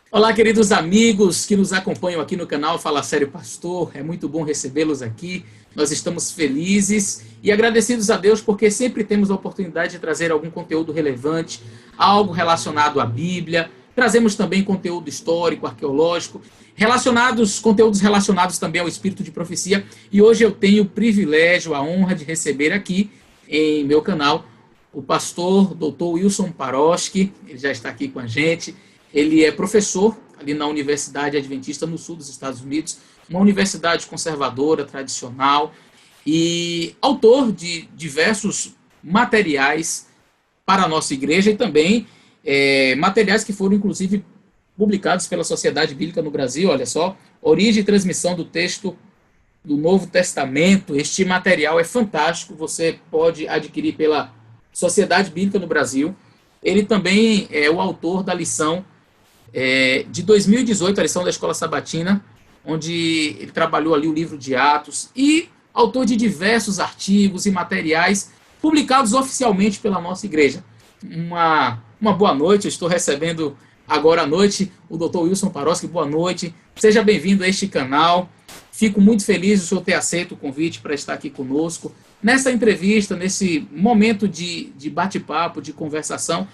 Olá, queridos amigos que nos acompanham aqui no canal Fala Sério Pastor. É muito bom recebê-los aqui. Nós estamos felizes e agradecidos a Deus porque sempre temos a oportunidade de trazer algum conteúdo relevante, algo relacionado à Bíblia. Trazemos também conteúdo histórico, arqueológico, conteúdos relacionados também ao espírito de profecia. E hoje eu tenho o privilégio, a honra de receber aqui em meu canal o pastor Dr. Wilson Paroski. Ele já está aqui com a gente. Ele é professor ali na Universidade Adventista no sul dos Estados Unidos, uma universidade conservadora, tradicional, e autor de diversos materiais para a nossa igreja e também materiais que foram, inclusive, publicados pela Sociedade Bíblica no Brasil. Olha só, origem e transmissão do texto do Novo Testamento. Este material é fantástico, você pode adquirir pela Sociedade Bíblica no Brasil. Ele também é o autor da lição de 2018, a lição da Escola Sabatina, onde ele trabalhou ali o livro de Atos, e autor de diversos artigos e materiais publicados oficialmente pela nossa igreja. Uma boa noite, eu estou recebendo agora à noite o Dr. Wilson Paroski. Boa noite, seja bem-vindo a este canal. Fico muito feliz de o senhor ter aceito o convite para estar aqui conosco, nessa entrevista, nesse momento de bate-papo, de conversação.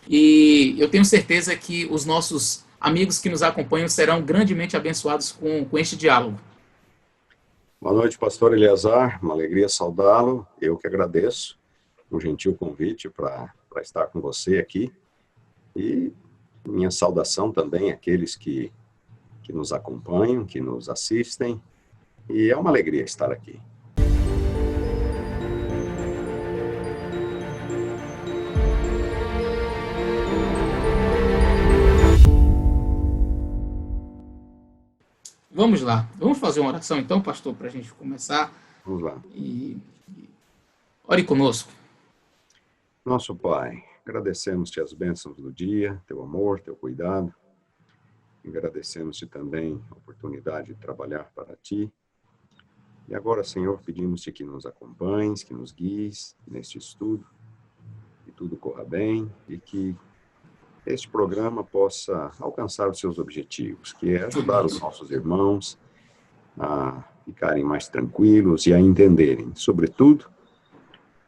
E eu tenho certeza que os nossos amigos que nos acompanham serão grandemente abençoados com este diálogo. Boa noite, pastor Eleazar, uma alegria saudá-lo. Eu que agradeço o gentil convite para estar com você aqui. E minha saudação também àqueles que nos acompanham, que nos assistem. E é uma alegria estar aqui. Vamos lá, vamos fazer uma oração então, pastor, para a gente começar. Vamos lá. Ore conosco. Nosso Pai, agradecemos-te as bênçãos do dia, teu amor, teu cuidado. Agradecemos-te também a oportunidade de trabalhar para ti. E agora, Senhor, pedimos-te que nos acompanhes, que nos guies neste estudo, que tudo corra bem e que este programa possa alcançar os seus objetivos, que é ajudar os nossos irmãos a ficarem mais tranquilos e a entenderem, sobretudo,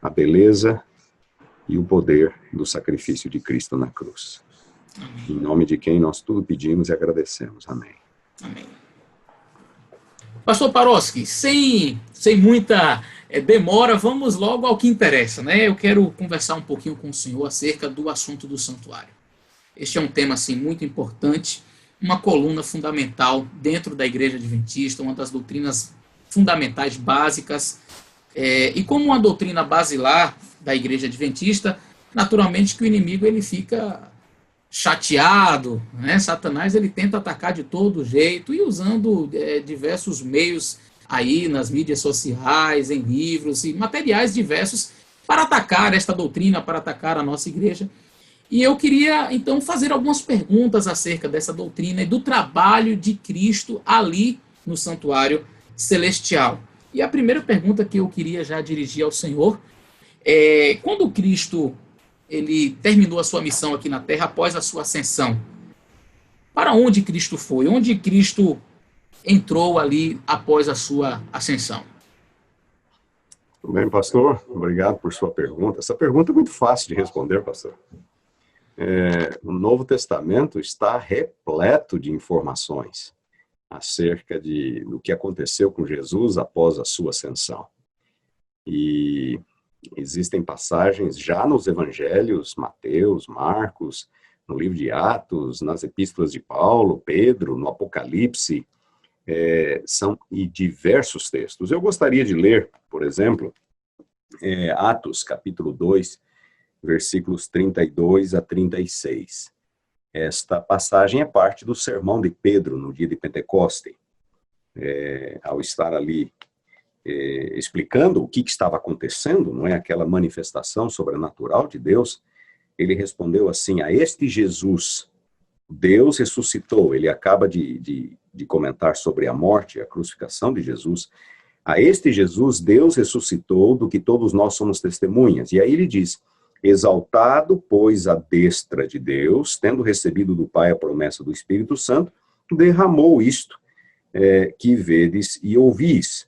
a beleza e o poder do sacrifício de Cristo na cruz. Amém. Em nome de quem nós tudo pedimos e agradecemos. Amém. Amém. Pastor Paroski, sem muita demora, vamos logo ao que interessa, né? Eu quero conversar um pouquinho com o senhor acerca do assunto do santuário. Este é um tema assim, muito importante, uma coluna fundamental dentro da Igreja Adventista, uma das doutrinas fundamentais básicas. E como uma doutrina basilar da Igreja Adventista, naturalmente que o inimigo ele fica chateado, né? Satanás ele tenta atacar de todo jeito e usando diversos meios aí nas mídias sociais, em livros e materiais diversos para atacar esta doutrina, para atacar a nossa igreja. E eu queria, então, fazer algumas perguntas acerca dessa doutrina e do trabalho de Cristo ali no santuário celestial. E a primeira pergunta que eu queria já dirigir ao Senhor é: quando Cristo ele terminou a sua missão aqui na Terra após a sua ascensão, para onde Cristo foi? Onde Cristo entrou ali após a sua ascensão? Tudo bem, pastor? Obrigado por sua pergunta. Essa pergunta é muito fácil de responder, pastor. O Novo Testamento está repleto de informações acerca do que aconteceu com Jesus após a sua ascensão. E existem passagens já nos evangelhos, Mateus, Marcos, no livro de Atos, nas epístolas de Paulo, Pedro, no Apocalipse, são diversos textos. Eu gostaria de ler, por exemplo, Atos, capítulo 2, versículos 32 a 36. Esta passagem é parte do sermão de Pedro no dia de Pentecoste. Ao estar ali explicando o que estava acontecendo, não é, aquela manifestação sobrenatural de Deus, ele respondeu assim: a este Jesus, Deus ressuscitou. Ele acaba de comentar sobre a morte, a crucificação de Jesus. A este Jesus, Deus ressuscitou, do que todos nós somos testemunhas. E aí ele diz: Exaltado, pois, à destra de Deus, tendo recebido do Pai a promessa do Espírito Santo, derramou isto que vedes e ouvis.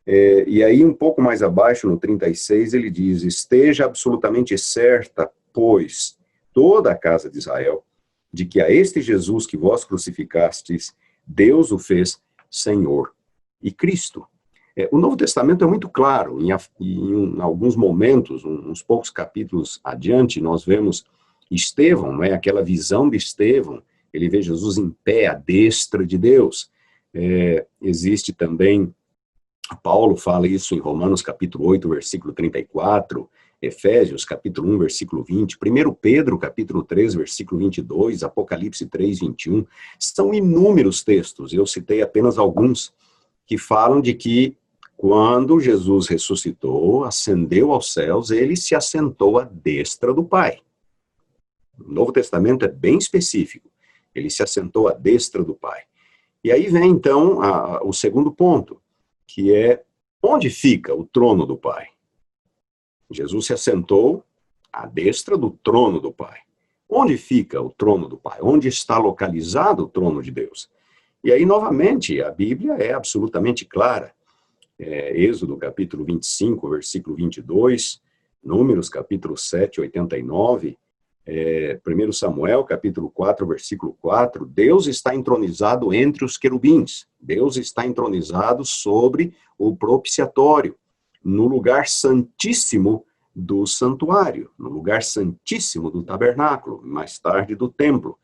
E aí, um pouco mais abaixo, no 36, ele diz: esteja absolutamente certa, pois, toda a casa de Israel, de que a este Jesus que vós crucificastes, Deus o fez Senhor e Cristo. O Novo Testamento é muito claro, em alguns momentos, uns poucos capítulos adiante, nós vemos Estevão, não é? Aquela visão de Estevão, ele vê Jesus em pé, à destra de Deus. Existe também, Paulo fala isso em Romanos capítulo 8, versículo 34, Efésios capítulo 1, versículo 20, 1 Pedro capítulo 3, versículo 22, Apocalipse 3, 21, são inúmeros textos, eu citei apenas alguns, que falam de que quando Jesus ressuscitou, ascendeu aos céus, ele se assentou à destra do Pai. O Novo Testamento é bem específico. Ele se assentou à destra do Pai. E aí vem, então, o segundo ponto, que é onde fica o trono do Pai? Jesus se assentou à destra do trono do Pai. Onde fica o trono do Pai? Onde está localizado o trono de Deus? E aí, novamente, a Bíblia é absolutamente clara. Êxodo capítulo 25, versículo 22, Números capítulo 7, 89, 1 Samuel capítulo 4, versículo 4, Deus está entronizado entre os querubins, Deus está entronizado sobre o propiciatório, no lugar santíssimo do santuário, no lugar santíssimo do tabernáculo, mais tarde do templo.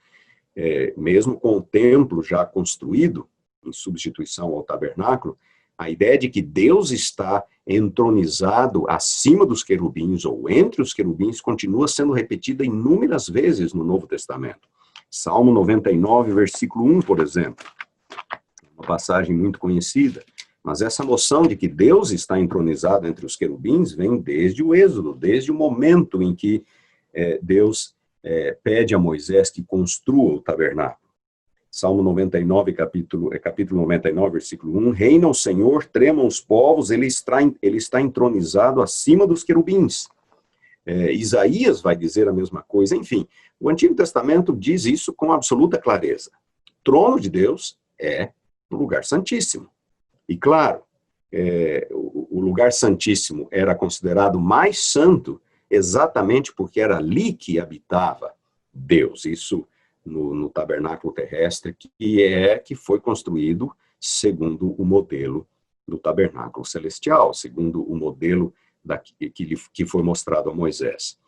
Mesmo com o templo já construído, em substituição ao tabernáculo, a ideia de que Deus está entronizado acima dos querubins ou entre os querubins continua sendo repetida inúmeras vezes no Novo Testamento. Salmo 99, versículo 1, por exemplo, uma passagem muito conhecida, mas essa noção de que Deus está entronizado entre os querubins vem desde o Êxodo, desde o momento em que Deus pede a Moisés que construa o tabernáculo. Salmo 99, capítulo 99, versículo 1, reina o Senhor, tremam os povos, ele está entronizado acima dos querubins. Isaías vai dizer a mesma coisa, enfim, o Antigo Testamento diz isso com absoluta clareza. O trono de Deus é o lugar santíssimo. E claro, o lugar santíssimo era considerado mais santo exatamente porque era ali que habitava Deus. Isso no tabernáculo terrestre, que foi construído segundo o modelo do tabernáculo celestial, segundo o modelo que foi mostrado a Moisés.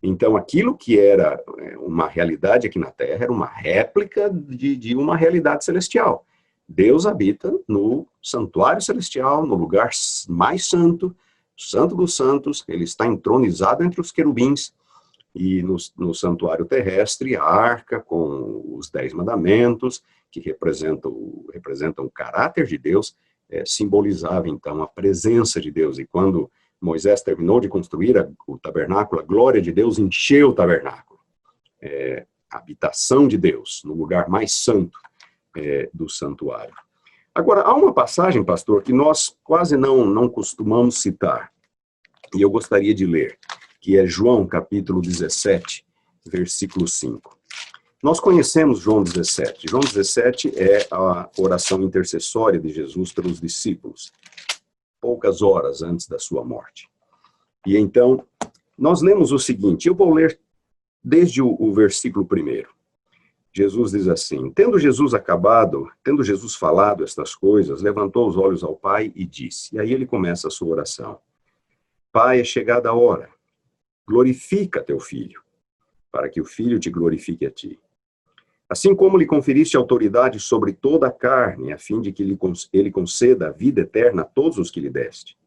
Então, aquilo que era uma realidade aqui na Terra era uma réplica de uma realidade celestial. Deus habita no santuário celestial, no lugar mais santo, Santo dos Santos, ele está entronizado entre os querubins, e no santuário terrestre, a arca com os 10 mandamentos, que representam o caráter de Deus, simbolizava, então, a presença de Deus. E quando Moisés terminou de construir o tabernáculo, a glória de Deus encheu o tabernáculo. A habitação de Deus, no lugar mais santo do santuário. Agora, há uma passagem, pastor, que nós quase não costumamos citar, e eu gostaria de ler, que é João, capítulo 17, versículo 5. Nós conhecemos João 17. João 17 é a oração intercessória de Jesus pelos discípulos, poucas horas antes da sua morte. E então, nós lemos o seguinte, eu vou ler desde o versículo 1. Jesus diz assim, tendo Jesus falado estas coisas, levantou os olhos ao Pai e disse, e aí ele começa a sua oração, Pai, é chegada a hora, glorifica teu filho, para que o filho te glorifique a ti. Assim como lhe conferiste autoridade sobre toda a carne, a fim de que ele conceda a vida eterna a todos os que lhe deste.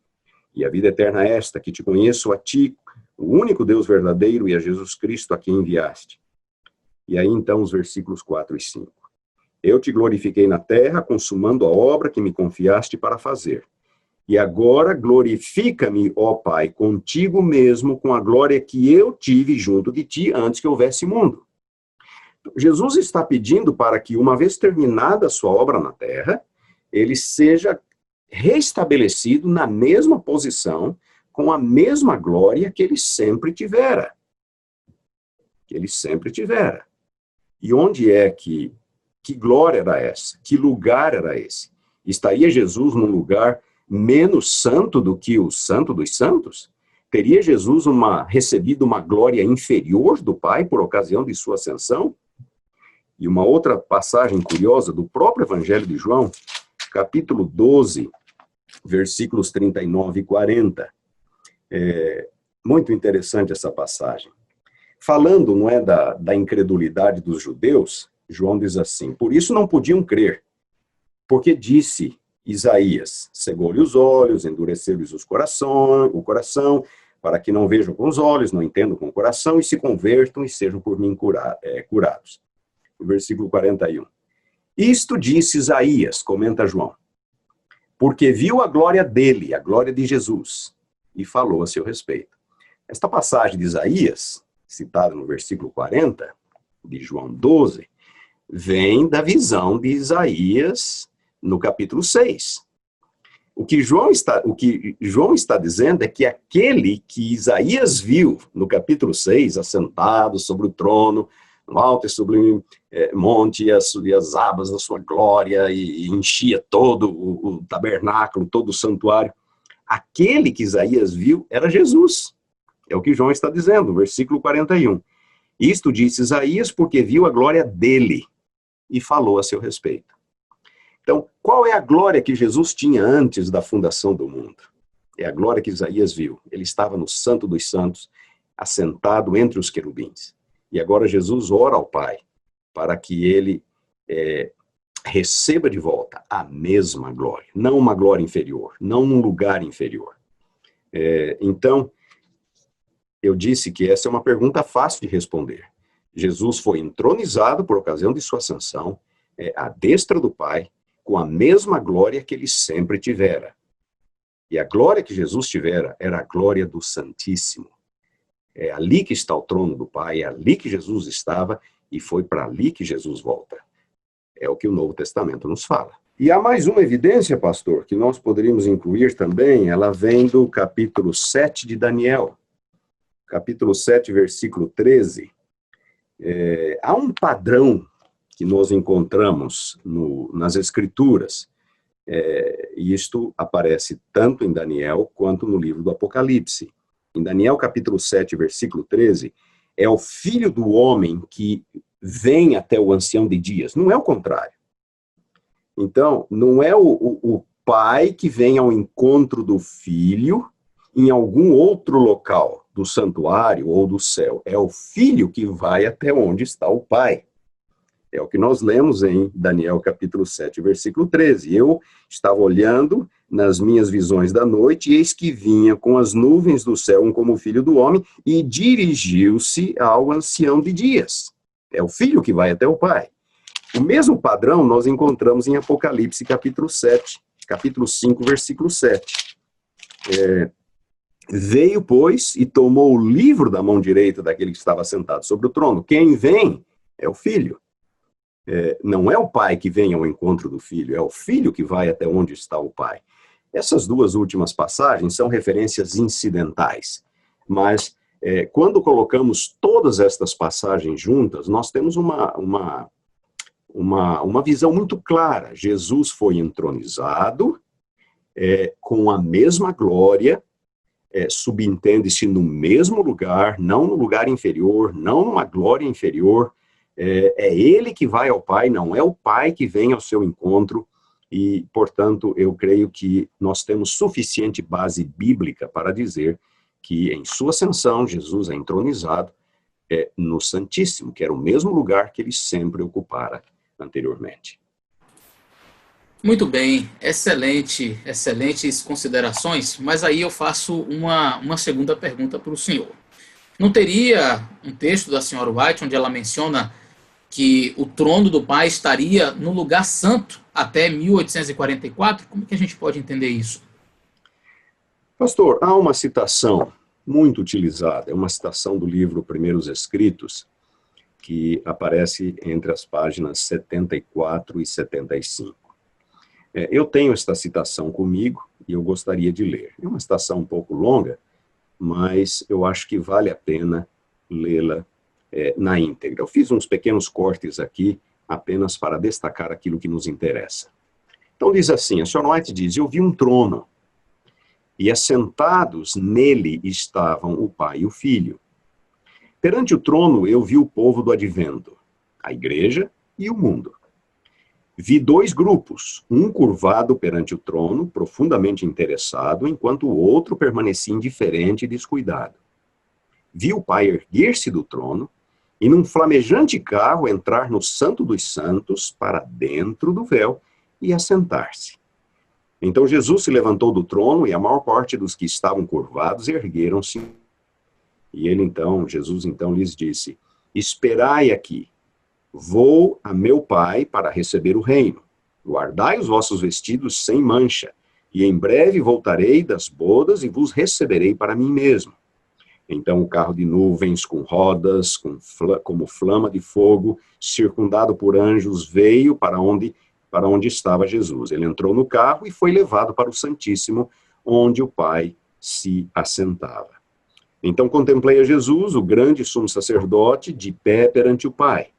E a vida eterna é esta, que te conheço a ti, o único Deus verdadeiro, e a Jesus Cristo a quem enviaste. E aí então os versículos 4 e 5. Eu te glorifiquei na terra, consumando a obra que me confiaste para fazer. E agora glorifica-me, ó Pai, contigo mesmo, com a glória que eu tive junto de ti antes que houvesse mundo. Jesus está pedindo para que, uma vez terminada a sua obra na terra, ele seja restabelecido na mesma posição, com a mesma glória que ele sempre tivera. que ele sempre tivera. E onde é que glória era essa? Que lugar era esse? Estaria Jesus num lugar menos santo do que o santo dos santos? Teria Jesus recebido uma glória inferior do Pai por ocasião de sua ascensão? E uma outra passagem curiosa do próprio Evangelho de João, capítulo 12, versículos 39 e 40. Muito interessante essa passagem. Falando, não é, da incredulidade dos judeus, João diz assim: por isso não podiam crer, porque disse Isaías: cegou-lhe os olhos, endureceu-lhes o coração, para que não vejam com os olhos, não entendam com o coração, e se convertam e sejam por mim curados. Versículo 41. Isto disse Isaías, comenta João, porque viu a glória dele, a glória de Jesus, e falou a seu respeito. Esta passagem de Isaías, citada no versículo 40, de João 12, vem da visão de Isaías no capítulo 6. O que João está dizendo é que aquele que Isaías viu no capítulo 6, assentado sobre o trono, no alto e sublime monte, e as abas da sua glória, e enchia todo o tabernáculo, todo o santuário, aquele que Isaías viu era Jesus. É o que João está dizendo, versículo 41. Isto disse Isaías porque viu a glória dele e falou a seu respeito. Então, qual é a glória que Jesus tinha antes da fundação do mundo? É a glória que Isaías viu. Ele estava no Santo dos Santos, assentado entre os querubins. E agora Jesus ora ao Pai para que ele receba de volta a mesma glória, não uma glória inferior, não num lugar inferior. Então, eu disse que essa é uma pergunta fácil de responder. Jesus foi entronizado por ocasião de sua ascensão, à destra do Pai, com a mesma glória que ele sempre tivera. E a glória que Jesus tivera era a glória do Santíssimo. É ali que está o trono do Pai, é ali que Jesus estava, e foi para ali que Jesus volta. É o que o Novo Testamento nos fala. E há mais uma evidência, pastor, que nós poderíamos incluir também, ela vem do capítulo 7 de Daniel. Capítulo 7, versículo 13. Há um padrão que nós encontramos nas Escrituras, e isto aparece tanto em Daniel quanto no livro do Apocalipse. Em Daniel capítulo 7, versículo 13, é o filho do homem que vem até o ancião de dias, não é o contrário. Então, não é o pai que vem ao encontro do filho em algum outro local do santuário ou do céu, é o filho que vai até onde está o pai. É o que nós lemos em Daniel capítulo 7, versículo 13. Eu estava olhando nas minhas visões da noite, e eis que vinha com as nuvens do céu como o filho do homem, e dirigiu-se ao ancião de dias. É o filho que vai até o pai. O mesmo padrão nós encontramos em Apocalipse capítulo 7, capítulo 5, versículo 7. Veio, pois, e tomou o livro da mão direita daquele que estava sentado sobre o trono. Quem vem é o filho. Não é o pai que vem ao encontro do filho, é o filho que vai até onde está o pai. Essas duas últimas passagens são referências incidentais, mas quando colocamos todas estas passagens juntas, nós temos uma visão muito clara. Jesus foi entronizado com a mesma glória, subentende-se no mesmo lugar, não no lugar inferior, não numa glória inferior. É ele que vai ao Pai, não é o Pai que vem ao seu encontro, e, portanto, eu creio que nós temos suficiente base bíblica para dizer que em sua ascensão, Jesus é entronizado no Santíssimo, que era o mesmo lugar que ele sempre ocupara anteriormente. Muito bem, excelentes considerações, mas aí eu faço uma segunda pergunta para o senhor. Não teria um texto da senhora White onde ela menciona que o trono do Pai estaria no lugar santo até 1844? Como que a gente pode entender isso? Pastor, há uma citação muito utilizada, é uma citação do livro Primeiros Escritos, que aparece entre as páginas 74 e 75. Eu tenho esta citação comigo e eu gostaria de ler. É uma citação um pouco longa, mas eu acho que vale a pena lê-la na íntegra. Eu fiz uns pequenos cortes aqui, apenas para destacar aquilo que nos interessa. Então diz assim, a Sr. White diz, eu vi um trono, e assentados nele estavam o Pai e o Filho. Perante o trono eu vi o povo do advento, a igreja e o mundo. Vi dois grupos, um curvado perante o trono, profundamente interessado, enquanto o outro permanecia indiferente e descuidado. Vi o Pai erguer-se do trono e num flamejante carro entrar no Santo dos Santos para dentro do véu e assentar-se. Então Jesus se levantou do trono e a maior parte dos que estavam curvados ergueram-se. E Jesus então lhes disse, esperai aqui, vou a meu Pai para receber o reino. Guardai os vossos vestidos sem mancha, e em breve voltarei das bodas e vos receberei para mim mesmo. Então o carro de nuvens, com rodas, como flama de fogo, circundado por anjos, veio para onde estava Jesus. Ele entrou no carro e foi levado para o Santíssimo, onde o Pai se assentava. Então contemplei a Jesus, o grande sumo sacerdote, de pé perante o Pai.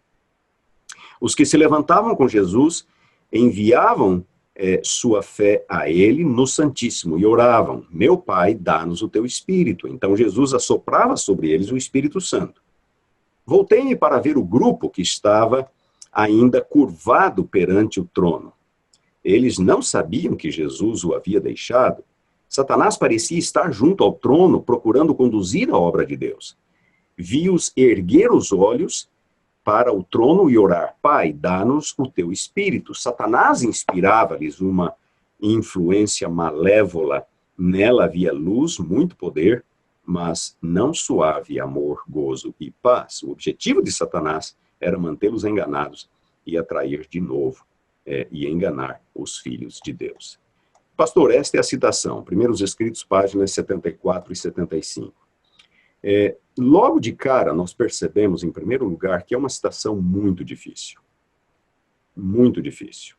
Os que se levantavam com Jesus enviavam sua fé a ele no Santíssimo e oravam, meu Pai, dá-nos o teu Espírito. Então Jesus assoprava sobre eles o Espírito Santo. Voltei-me para ver o grupo que estava ainda curvado perante o trono. Eles não sabiam que Jesus o havia deixado. Satanás parecia estar junto ao trono, procurando conduzir a obra de Deus. Vi-os erguer os olhos para o trono e orar, Pai, dá-nos o teu Espírito. Satanás inspirava-lhes uma influência malévola. Nela havia luz, muito poder, mas não suave amor, gozo e paz. O objetivo de Satanás era mantê-los enganados e atrair de novo e enganar os filhos de Deus. Pastor, esta é a citação, Primeiros Escritos, páginas 74 e 75. Logo de cara, nós percebemos, em primeiro lugar, que é uma citação muito difícil. Muito difícil.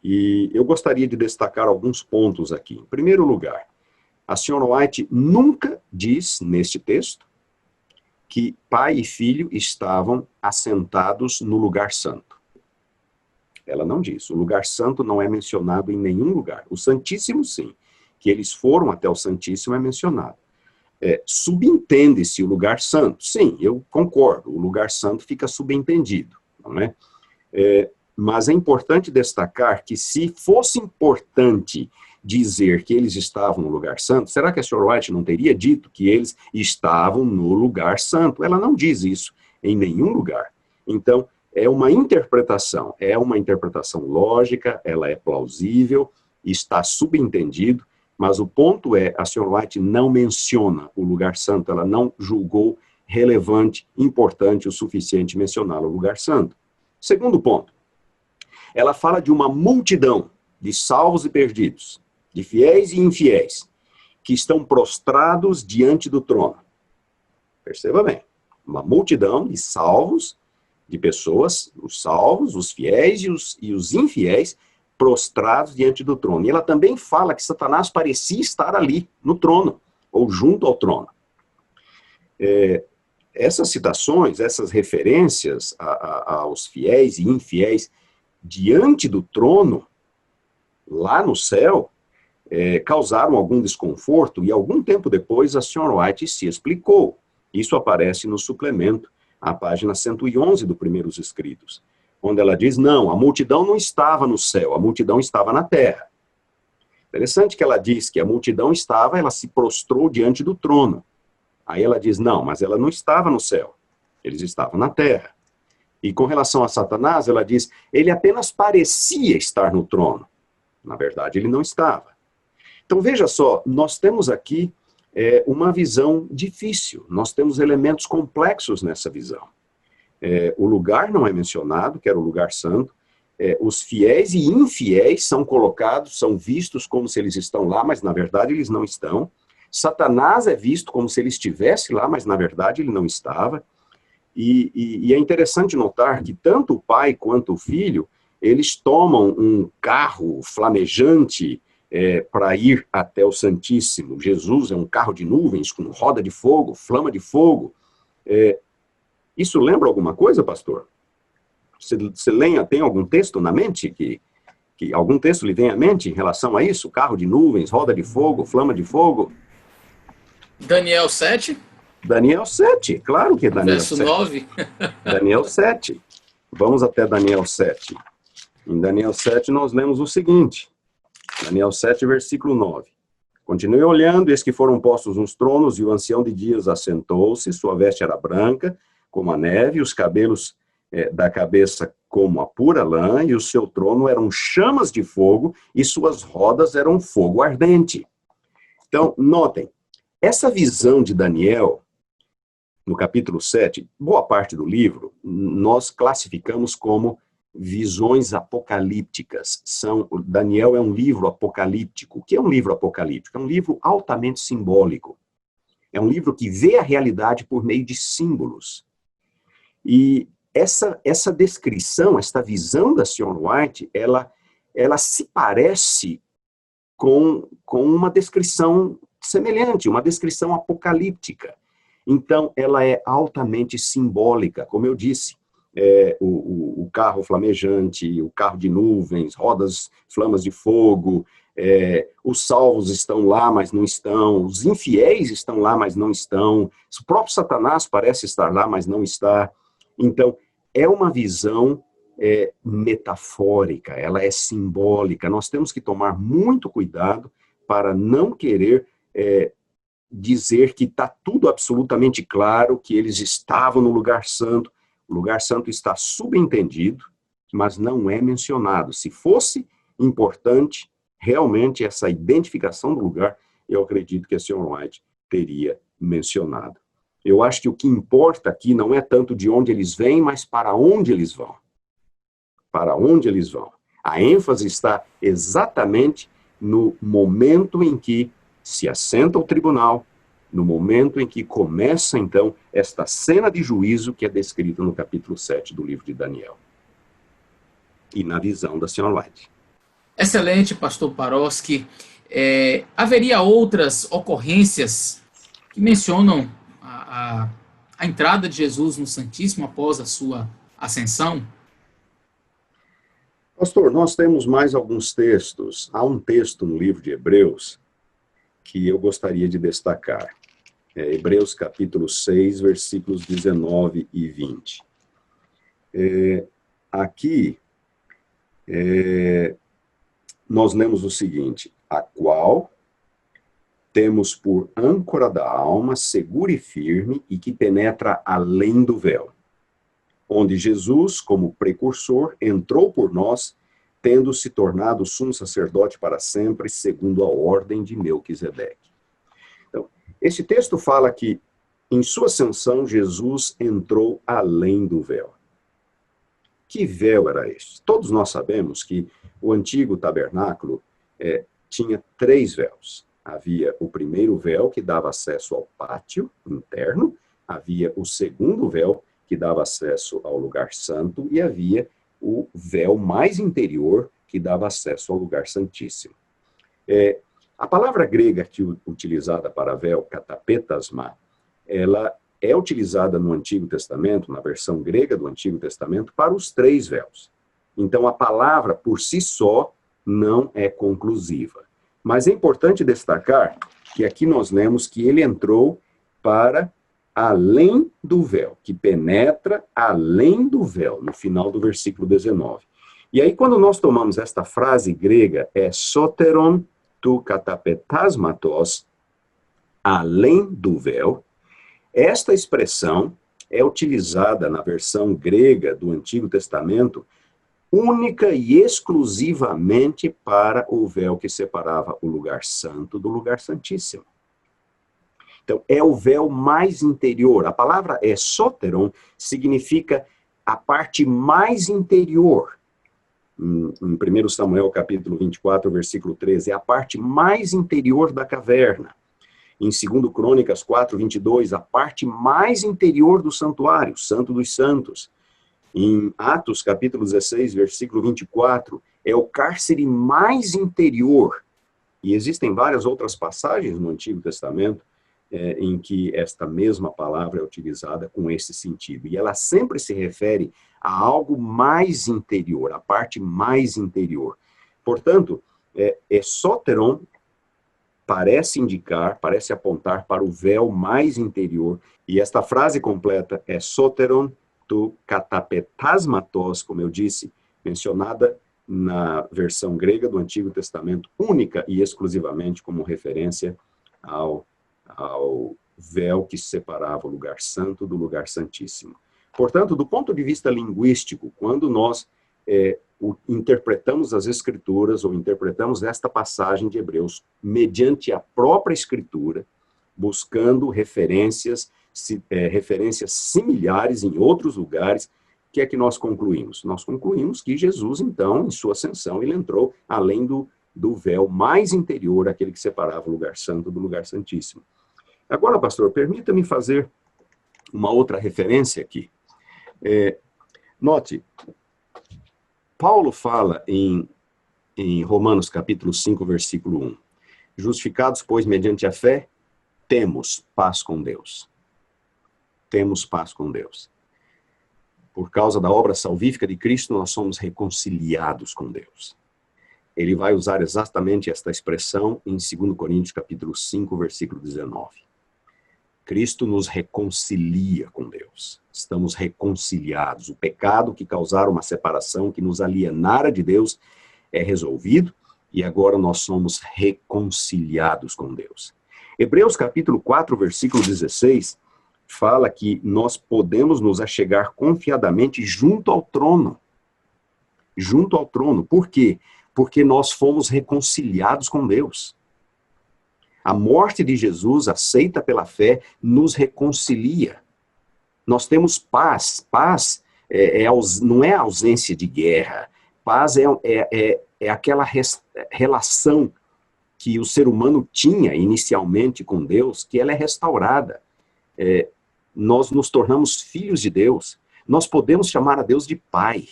E eu gostaria de destacar alguns pontos aqui. Em primeiro lugar, a Sra. White nunca diz, neste texto, que pai e filho estavam assentados no lugar santo. Ela não diz. O lugar santo não é mencionado em nenhum lugar. O Santíssimo, sim. Que eles foram até o Santíssimo é mencionado. Subentende-se o lugar santo. Sim, eu concordo. O lugar santo fica subentendido, não é? Mas é importante destacar que se fosse importante dizer que eles estavam no lugar santo, será que a Sra. White não teria dito que eles estavam no lugar santo? Ela não diz isso em nenhum lugar. Então, é uma interpretação lógica, ela é plausível, está subentendido, mas o ponto é, a Sra. White não menciona o lugar santo, ela não julgou relevante, importante o suficiente mencionar o lugar santo. Segundo ponto, ela fala de uma multidão de salvos e perdidos, de fiéis e infiéis, que estão prostrados diante do trono. Perceba bem, uma multidão de salvos, de pessoas, os salvos, os fiéis e os infiéis, prostrados diante do trono. E ela também fala que Satanás parecia estar ali, no trono, ou junto ao trono. Essas citações, essas referências aos fiéis e infiéis diante do trono, lá no céu, causaram algum desconforto, e algum tempo depois a Sra. White se explicou. Isso aparece no suplemento, à página 111 do Primeiros Escritos, onde ela diz, não, a multidão não estava no céu, a multidão estava na terra. Interessante que ela diz que a multidão ela se prostrou diante do trono. Aí ela diz, não, mas ela não estava no céu, eles estavam na terra. E com relação a Satanás, ela diz, ele apenas parecia estar no trono. Na verdade, ele não estava. Então, veja só, nós temos aqui uma visão difícil, nós temos elementos complexos nessa visão. O lugar não é mencionado, que era o lugar santo, os fiéis e infiéis são colocados, são vistos como se eles estão lá, mas na verdade eles não estão. Satanás é visto como se ele estivesse lá, mas na verdade ele não estava. E é interessante notar que tanto o pai quanto o filho, eles tomam um carro flamejante para ir até o Santíssimo. Jesus é um carro de nuvens com roda de fogo, flama de fogo. Isso lembra alguma coisa, pastor? Você tem algum texto na mente que algum texto lhe vem à mente em relação a isso? Carro de nuvens, roda de fogo, flama de fogo? Daniel 7, Daniel 7, claro que é Daniel verso 7. 9. Daniel 7. Vamos até Daniel 7. Em Daniel 7 nós lemos o seguinte. Daniel 7, versículo 9. Continuei olhando, eis que foram postos uns tronos, e o ancião de dias assentou-se, sua veste era branca, como a neve, os cabelos da cabeça como a pura lã, e o seu trono eram chamas de fogo, e suas rodas eram fogo ardente. Então, notem, essa visão de Daniel, no capítulo 7, boa parte do livro, nós classificamos como visões apocalípticas. Daniel é um livro apocalíptico. O que é um livro apocalíptico? É um livro altamente simbólico. É um livro que vê a realidade por meio de símbolos. E essa descrição, esta visão da Sion White, ela se parece com uma descrição semelhante, uma descrição apocalíptica. Então, ela é altamente simbólica, como eu disse. O carro flamejante, o carro de nuvens, rodas, flamas de fogo, os salvos estão lá, mas não estão, os infiéis estão lá, mas não estão, o próprio Satanás parece estar lá, mas não está. Então, é uma visão metafórica, ela é simbólica. Nós temos que tomar muito cuidado para não querer dizer que está tudo absolutamente claro, que eles estavam no lugar santo. O lugar santo está subentendido, mas não é mencionado. Se fosse importante, realmente, essa identificação do lugar, eu acredito que a Sion White teria mencionado. Eu acho que o que importa aqui não é tanto de onde eles vêm, mas para onde eles vão. Para onde eles vão. A ênfase está exatamente no momento em que se assenta o tribunal, no momento em que começa, então, esta cena de juízo que é descrita no capítulo 7 do livro de Daniel. E na visão da Sion White. Excelente, pastor Paroski. Haveria outras ocorrências que mencionam a entrada de Jesus no Santíssimo após a sua ascensão? Pastor, nós temos mais alguns textos. Há um texto no livro de Hebreus que eu gostaria de destacar. Hebreus capítulo 6, versículos 19 e 20. Aqui, nós lemos o seguinte: a qual temos por âncora da alma, segura e firme, e que penetra além do véu, onde Jesus, como precursor, entrou por nós, tendo se tornado sumo sacerdote para sempre, segundo a ordem de Melquisedeque. Então, esse texto fala que, em sua ascensão, Jesus entrou além do véu. Que véu era este? Todos nós sabemos que o antigo tabernáculo tinha 3 véus. Havia o primeiro véu, que dava acesso ao pátio interno, havia o segundo véu, que dava acesso ao lugar santo, e havia o véu mais interior, que dava acesso ao lugar santíssimo. A palavra grega aqui utilizada para véu, katapetasma, ela é utilizada no Antigo Testamento, na versão grega do Antigo Testamento, para os 3 véus. Então, a palavra, por si só, não é conclusiva. Mas é importante destacar que aqui nós lemos que ele entrou para além do véu, que penetra além do véu, no final do versículo 19. E aí, quando nós tomamos esta frase grega, soteron tu katapetasmatos, além do véu, esta expressão é utilizada na versão grega do Antigo Testamento única e exclusivamente para o véu que separava o lugar santo do lugar santíssimo. Então, é o véu mais interior. A palavra soteron significa a parte mais interior. Em 1 Samuel, capítulo 24, versículo 13, é a parte mais interior da caverna. Em 2 Crônicas 4, 22, a parte mais interior do santuário, Santo dos Santos. Em Atos, capítulo 16, versículo 24, é o cárcere mais interior. E existem várias outras passagens no Antigo Testamento em que esta mesma palavra é utilizada com esse sentido. E ela sempre se refere a algo mais interior, a parte mais interior. Portanto, exoteron parece indicar, parece apontar para o véu mais interior. E esta frase completa, exoteron tu katapetasmatos, como eu disse, mencionada na versão grega do Antigo Testamento, única e exclusivamente como referência ao véu que separava o lugar santo do lugar santíssimo. Portanto, do ponto de vista linguístico, quando nós interpretamos as Escrituras ou interpretamos esta passagem de Hebreus mediante a própria Escritura, buscando referências similares em outros lugares, o que é que nós concluímos? Nós concluímos que Jesus, então, em sua ascensão, ele entrou além do véu mais interior, aquele que separava o lugar santo do lugar santíssimo. Agora, pastor, permita-me fazer uma outra referência aqui. Note, Paulo fala em Romanos capítulo 5, versículo 1. Justificados, pois, mediante a fé, temos paz com Deus. Temos paz com Deus. Por causa da obra salvífica de Cristo, nós somos reconciliados com Deus. Ele vai usar exatamente esta expressão em 2 Coríntios capítulo 5, versículo 19. Cristo nos reconcilia com Deus. Estamos reconciliados. O pecado que causara uma separação, que nos alienara de Deus, é resolvido e agora nós somos reconciliados com Deus. Hebreus capítulo 4, versículo 16, fala que nós podemos nos achegar confiadamente junto ao trono. Junto ao trono. Por quê? Porque nós fomos reconciliados com Deus. A morte de Jesus, aceita pela fé, nos reconcilia. Nós temos paz. Paz não é ausência de guerra. Paz é aquela relação que o ser humano tinha inicialmente com Deus, que ela é restaurada. Nós nos tornamos filhos de Deus. Nós podemos chamar a Deus de Pai.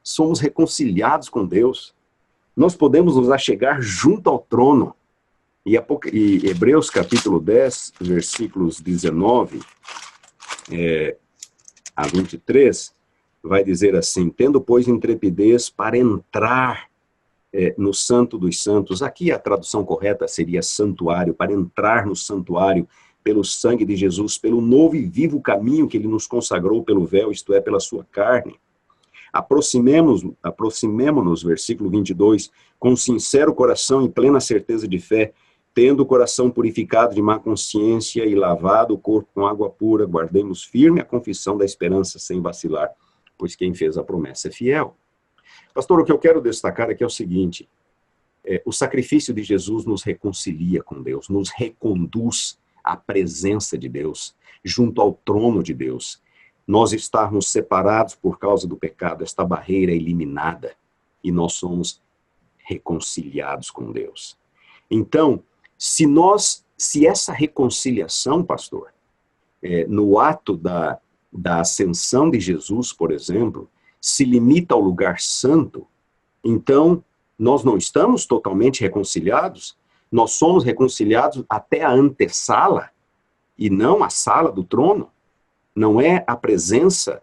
Somos reconciliados com Deus. Nós podemos nos achegar junto ao trono. E Hebreus capítulo 10, versículos 19 a 23, vai dizer assim: tendo, pois, intrepidez para entrar no Santo dos Santos. Aqui a tradução correta seria santuário, para entrar no santuário pelo sangue de Jesus, pelo novo e vivo caminho que ele nos consagrou pelo véu, isto é, pela sua carne. Aproximemo-nos, versículo 22, com sincero coração e plena certeza de fé, tendo o coração purificado de má consciência e lavado o corpo com água pura, guardemos firme a confissão da esperança sem vacilar, pois quem fez a promessa é fiel. Pastor, o que eu quero destacar aqui é o seguinte: o sacrifício de Jesus nos reconcilia com Deus, nos reconduz à presença de Deus, junto ao trono de Deus. Nós estarmos separados por causa do pecado, esta barreira é eliminada, e nós somos reconciliados com Deus. Então, se essa reconciliação, pastor, no ato da ascensão de Jesus, por exemplo, se limita ao lugar santo, então nós não estamos totalmente reconciliados, nós somos reconciliados até a antessala, e não a sala do trono. Não é a presença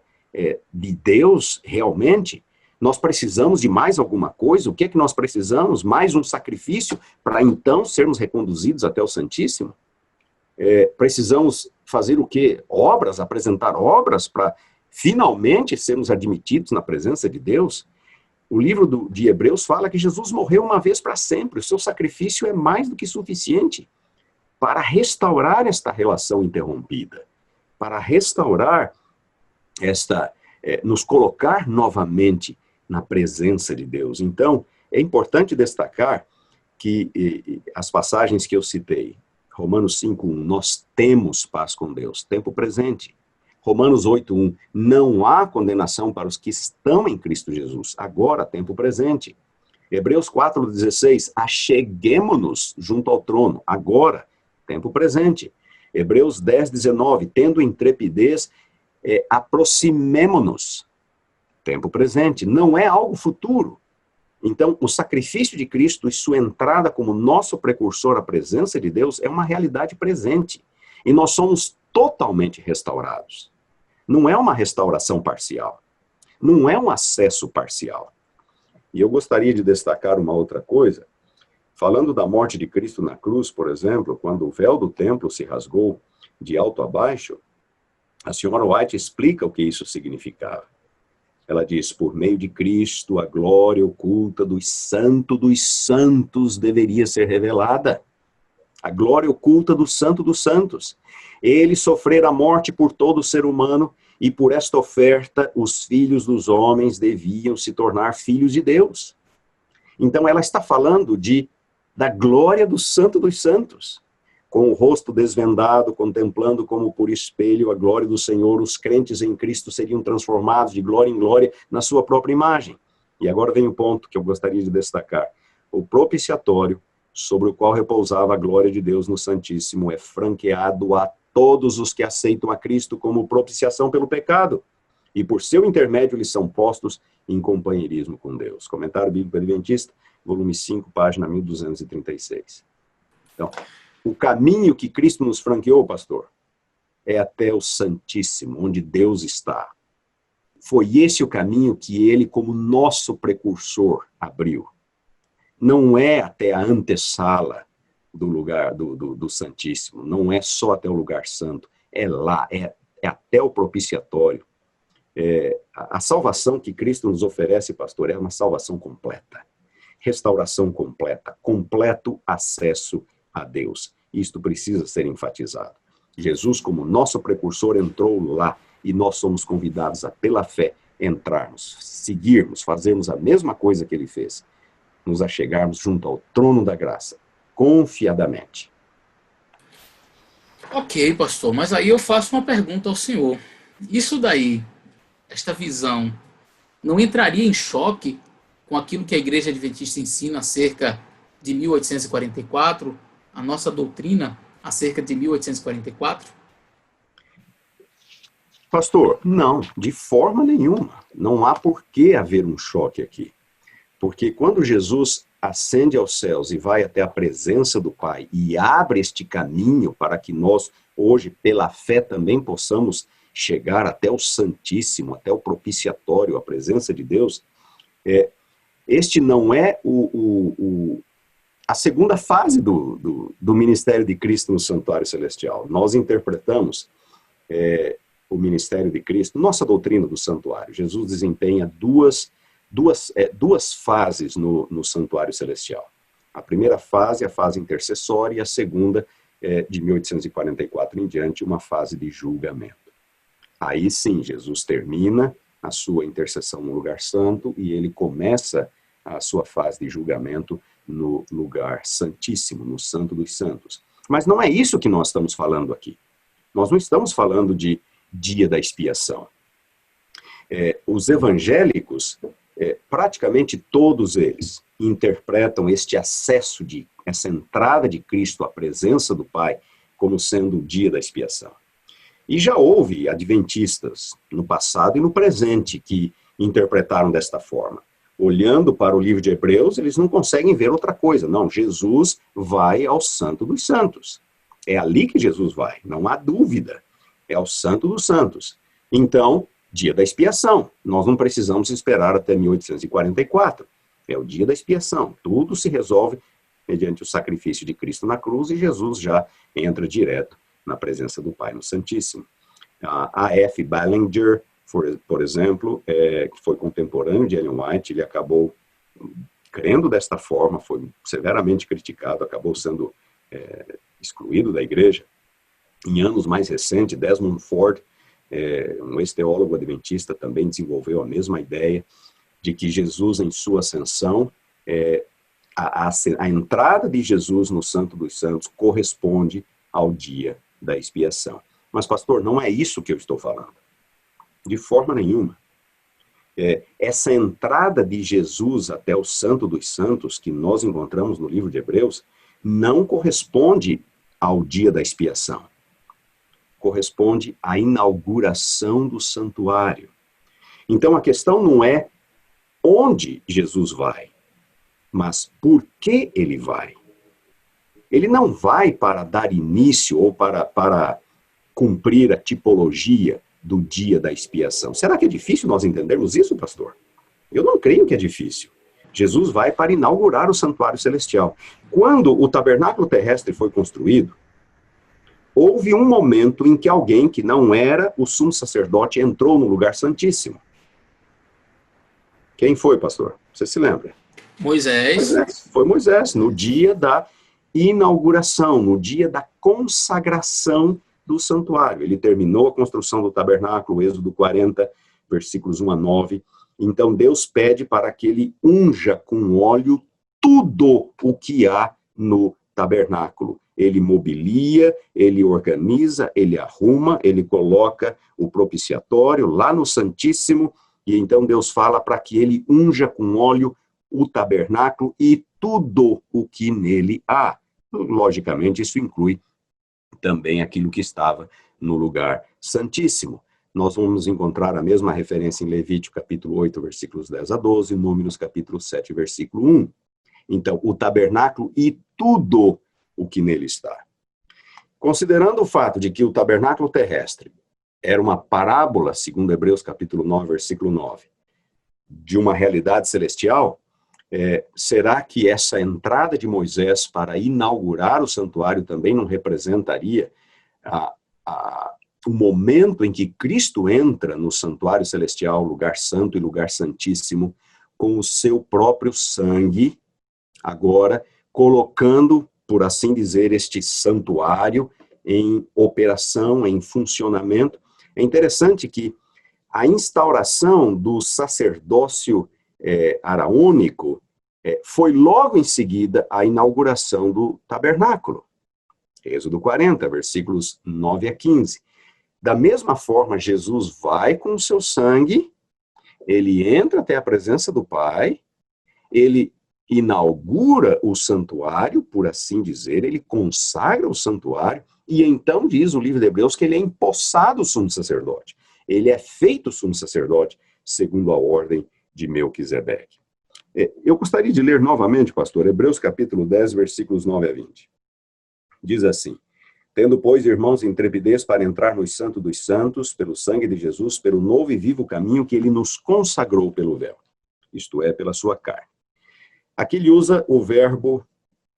de Deus realmente. Nós precisamos de mais alguma coisa. O que é que nós precisamos? Mais um sacrifício para então sermos reconduzidos até o Santíssimo? Precisamos fazer o quê? Obras, apresentar obras para finalmente sermos admitidos na presença de Deus? O livro de Hebreus fala que Jesus morreu uma vez para sempre. O seu sacrifício é mais do que suficiente para restaurar esta relação interrompida, para restaurar nos colocar novamente na presença de Deus. Então, é importante destacar que as passagens que eu citei, Romanos 5:1, nós temos paz com Deus, tempo presente. Romanos 8:1, não há condenação para os que estão em Cristo Jesus, agora, tempo presente. Hebreus 4:16, acheguemo-nos junto ao trono, agora, tempo presente. Hebreus 10:19, tendo intrepidez, aproximemo-nos, tempo presente. Não é algo futuro. Então, o sacrifício de Cristo e sua entrada como nosso precursor à presença de Deus é uma realidade presente. E nós somos totalmente restaurados. Não é uma restauração parcial. Não é um acesso parcial. E eu gostaria de destacar uma outra coisa. Falando da morte de Cristo na cruz, por exemplo, quando o véu do templo se rasgou de alto a baixo, a senhora White explica o que isso significava. Ela diz, por meio de Cristo, a glória oculta dos santos deveria ser revelada. A glória oculta do Santo dos Santos. Ele sofrera a morte por todo ser humano e por esta oferta os filhos dos homens deviam se tornar filhos de Deus. Então ela está falando da glória do Santo dos Santos. Com o rosto desvendado, contemplando como por espelho a glória do Senhor, os crentes em Cristo seriam transformados de glória em glória na sua própria imagem. E agora vem o ponto que eu gostaria de destacar. O propiciatório, sobre o qual repousava a glória de Deus no Santíssimo, é franqueado a todos os que aceitam a Cristo como propiciação pelo pecado. E por seu intermédio eles são postos em companheirismo com Deus. Comentário Bíblico Adventista, volume 5, página 1236. Então, o caminho que Cristo nos franqueou, pastor, é até o Santíssimo, onde Deus está. Foi esse o caminho que ele, como nosso precursor, abriu. Não é até a antessala do lugar do Santíssimo, não é só até o lugar santo, é lá, é até o propiciatório. A salvação que Cristo nos oferece, pastor, é uma salvação completa. Restauração completa, completo acesso a Deus. Isto precisa ser enfatizado. Jesus, como nosso precursor, entrou lá e nós somos convidados a, pela fé, entrarmos, seguirmos, fazermos a mesma coisa que ele fez, nos achegarmos junto ao trono da graça, confiadamente. Ok, pastor, mas aí eu faço uma pergunta ao senhor. Isso daí, esta visão, não entraria em choque com aquilo que a Igreja Adventista ensina acerca de 1844, a nossa doutrina acerca de 1844? Pastor, não, de forma nenhuma. Não há por que haver um choque aqui. Porque quando Jesus ascende aos céus e vai até a presença do Pai e abre este caminho para que nós, hoje, pela fé, também possamos chegar até o Santíssimo, até o propiciatório, a presença de Deus, este não é a segunda fase do ministério de Cristo no Santuário Celestial. Nós interpretamos o ministério de Cristo, nossa doutrina do santuário. Jesus desempenha duas fases no Santuário Celestial. A primeira fase é a fase intercessória e a segunda, de 1844 em diante, uma fase de julgamento. Aí sim, Jesus termina a sua intercessão no lugar santo e ele começa a sua fase de julgamento no lugar santíssimo, no Santo dos Santos. Mas não é isso que nós estamos falando aqui. Nós não estamos falando de dia da expiação. Os evangélicos, praticamente todos eles, interpretam este acesso, essa entrada de Cristo à presença do Pai como sendo o dia da expiação. E já houve adventistas no passado e no presente que interpretaram desta forma. Olhando para o livro de Hebreus, eles não conseguem ver outra coisa. Não, Jesus vai ao Santo dos Santos. É ali que Jesus vai, não há dúvida. É ao Santo dos Santos. Então, dia da expiação. Nós não precisamos esperar até 1844. É o dia da expiação. Tudo se resolve mediante o sacrifício de Cristo na cruz e Jesus já entra direto na presença do Pai no Santíssimo. A F. Ballinger, por exemplo, que foi contemporâneo de Ellen White, ele acabou crendo desta forma, foi severamente criticado, acabou sendo excluído da igreja. Em anos mais recentes, Desmond Ford, um ex-teólogo adventista, também desenvolveu a mesma ideia de que Jesus, em sua ascensão, a entrada de Jesus no Santo dos Santos corresponde ao dia da expiação. Mas, pastor, não é isso que eu estou falando. De forma nenhuma. Essa entrada de Jesus até o Santo dos Santos, que nós encontramos no livro de Hebreus, não corresponde ao dia da expiação. Corresponde à inauguração do santuário. Então, a questão não é onde Jesus vai, mas por que ele vai. Ele não vai para dar início ou para cumprir a tipologia do dia da expiação. Será que é difícil nós entendermos isso, pastor? Eu não creio que é difícil. Jesus vai para inaugurar o santuário celestial. Quando o tabernáculo terrestre foi construído, houve um momento em que alguém que não era o sumo sacerdote entrou no lugar santíssimo. Quem foi, pastor? Você se lembra? Moisés. Foi Moisés, no dia da inauguração, no dia da consagração do santuário. Ele terminou a construção do tabernáculo, Êxodo 40, versículos 1 a 9. Então Deus pede para que ele unja com óleo tudo o que há no tabernáculo. Ele mobilia, ele organiza, ele arruma, ele coloca o propiciatório lá no Santíssimo, e então Deus fala para que ele unja com óleo o tabernáculo e tudo o que nele há. Logicamente, isso inclui também aquilo que estava no lugar santíssimo. Nós vamos encontrar a mesma referência em Levítico, capítulo 8, versículos 10 a 12, Números, capítulo 7, versículo 1. Então, o tabernáculo e tudo o que nele está. Considerando o fato de que o tabernáculo terrestre era uma parábola, segundo Hebreus, capítulo 9, versículo 9, de uma realidade celestial, será que essa entrada de Moisés para inaugurar o santuário também não representaria o momento em que Cristo entra no santuário celestial, lugar santo e lugar santíssimo, com o seu próprio sangue, agora colocando, por assim dizer, este santuário em operação, em funcionamento? É interessante que a instauração do sacerdócio araônico foi logo em seguida a inauguração do tabernáculo. Êxodo 40, versículos 9 a 15. Da mesma forma, Jesus vai com o seu sangue, ele entra até a presença do Pai, ele inaugura o santuário, por assim dizer, ele consagra o santuário, e então diz o livro de Hebreus que ele é empossado sumo sacerdote. Ele é feito sumo sacerdote segundo a ordem de Melquisedeque. Eu gostaria de ler novamente, pastor, Hebreus capítulo 10, versículos 9 a 20. Diz assim: tendo, pois, irmãos, intrepidez para entrar no Santo dos Santos, pelo sangue de Jesus, pelo novo e vivo caminho que ele nos consagrou pelo véu, isto é, pela sua carne. Aqui ele usa o verbo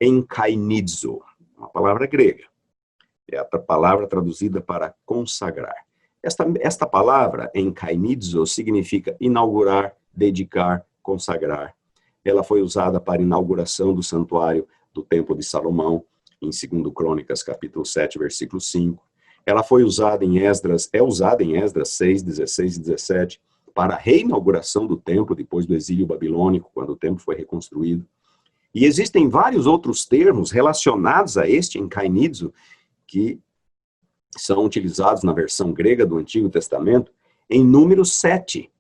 enkainizo, uma palavra grega. É a palavra traduzida para consagrar. Esta palavra, enkainizo, significa inaugurar, dedicar, consagrar. Ela foi usada para a inauguração do santuário do Templo de Salomão, em 2 Crônicas, capítulo 7, versículo 5. Ela foi usada em Esdras, é usada em Esdras 6, 16 e 17, para a reinauguração do templo depois do exílio babilônico, quando o templo foi reconstruído. E existem vários outros termos relacionados a este enkainizo que são utilizados na versão grega do Antigo Testamento em Números 7.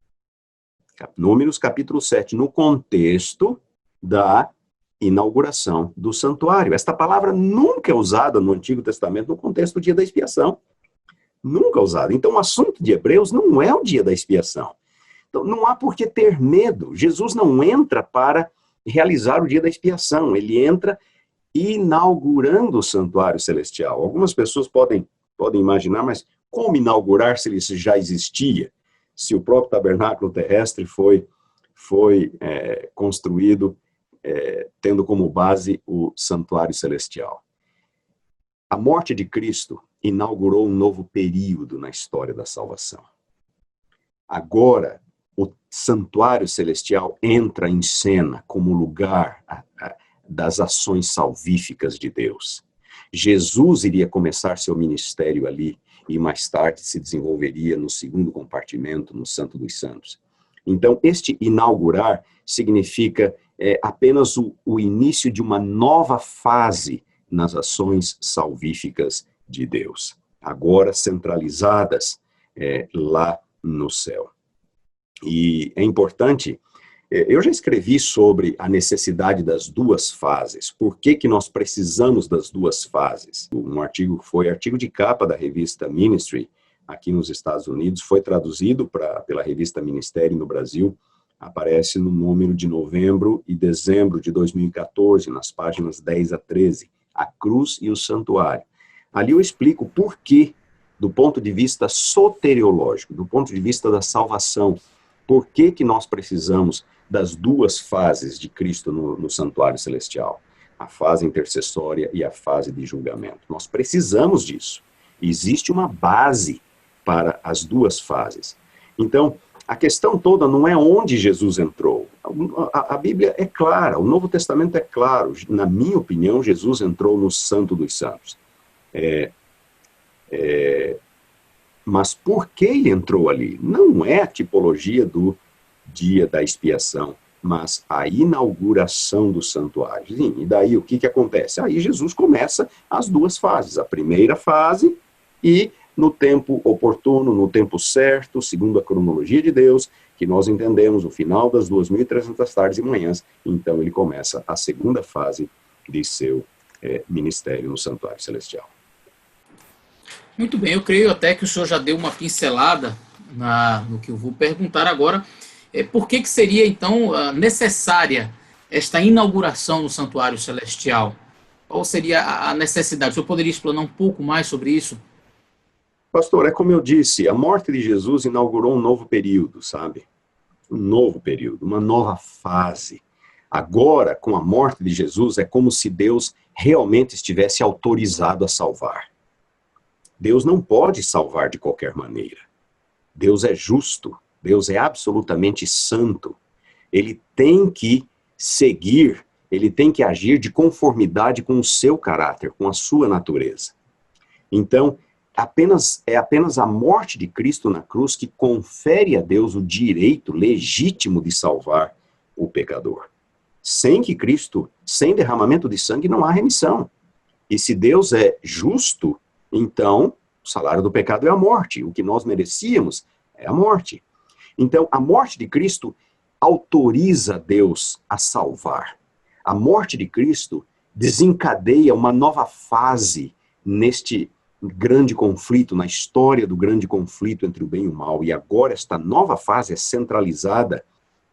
Números capítulo 7, no contexto da inauguração do santuário. Esta palavra nunca é usada no Antigo Testamento no contexto do dia da expiação. Nunca usada. Então o assunto de Hebreus não é o dia da expiação. Então não há por que ter medo. Jesus não entra para realizar o dia da expiação. Ele entra inaugurando o santuário celestial. Algumas pessoas podem imaginar, mas como inaugurar se ele já existia? Se o próprio tabernáculo terrestre foi construído tendo como base o santuário celestial. A morte de Cristo inaugurou um novo período na história da salvação. Agora, o santuário celestial entra em cena como lugar das ações salvíficas de Deus. Jesus iria começar seu ministério ali e mais tarde se desenvolveria no segundo compartimento, no Santo dos Santos. Então, este inaugurar significa apenas o início de uma nova fase nas ações salvíficas de Deus, agora centralizadas lá no céu. E é importante, eu já escrevi sobre a necessidade das duas fases, por que nós precisamos das duas fases. Um artigo foi artigo de capa da revista Ministry, aqui nos Estados Unidos, foi traduzido pela revista Ministério no Brasil, aparece no número de novembro e dezembro de 2014, nas páginas 10 a 13, A Cruz e o Santuário. Ali eu explico por que do ponto de vista soteriológico, do ponto de vista da salvação. Por que que nós precisamos das duas fases de Cristo no santuário celestial? A fase intercessória e a fase de julgamento. Nós precisamos disso. Existe uma base para as duas fases. Então, a questão toda não é onde Jesus entrou. A Bíblia é clara, o Novo Testamento é claro. Na minha opinião, Jesus entrou no Santo dos Santos. Mas por que ele entrou ali? Não é a tipologia do dia da expiação, mas a inauguração do santuário. Sim, e daí o que acontece? Aí Jesus começa as duas fases. A primeira fase e no tempo oportuno, no tempo certo, segundo a cronologia de Deus, que nós entendemos, o final das 2.300 tardes e manhãs, então ele começa a segunda fase de seu ministério no santuário celestial. Muito bem, eu creio até que o senhor já deu uma pincelada no que eu vou perguntar agora. Por que seria, então, necessária esta inauguração no Santuário Celestial? Qual seria a necessidade? O senhor poderia explanar um pouco mais sobre isso? Pastor, é como eu disse, a morte de Jesus inaugurou um novo período, sabe? Um novo período, uma nova fase. Agora, com a morte de Jesus, é como se Deus realmente estivesse autorizado a salvar. Deus não pode salvar de qualquer maneira. Deus é justo, Deus é absolutamente santo. Ele tem que seguir, ele tem que agir de conformidade com o seu caráter, com a sua natureza. Então, é apenas a morte de Cristo na cruz que confere a Deus o direito legítimo de salvar o pecador. Sem derramamento de sangue não há remissão. E se Deus é justo, então o salário do pecado é a morte. O que nós merecíamos é a morte. Então, a morte de Cristo autoriza Deus a salvar. A morte de Cristo desencadeia uma nova fase neste grande conflito, na história do grande conflito entre o bem e o mal. E agora esta nova fase é centralizada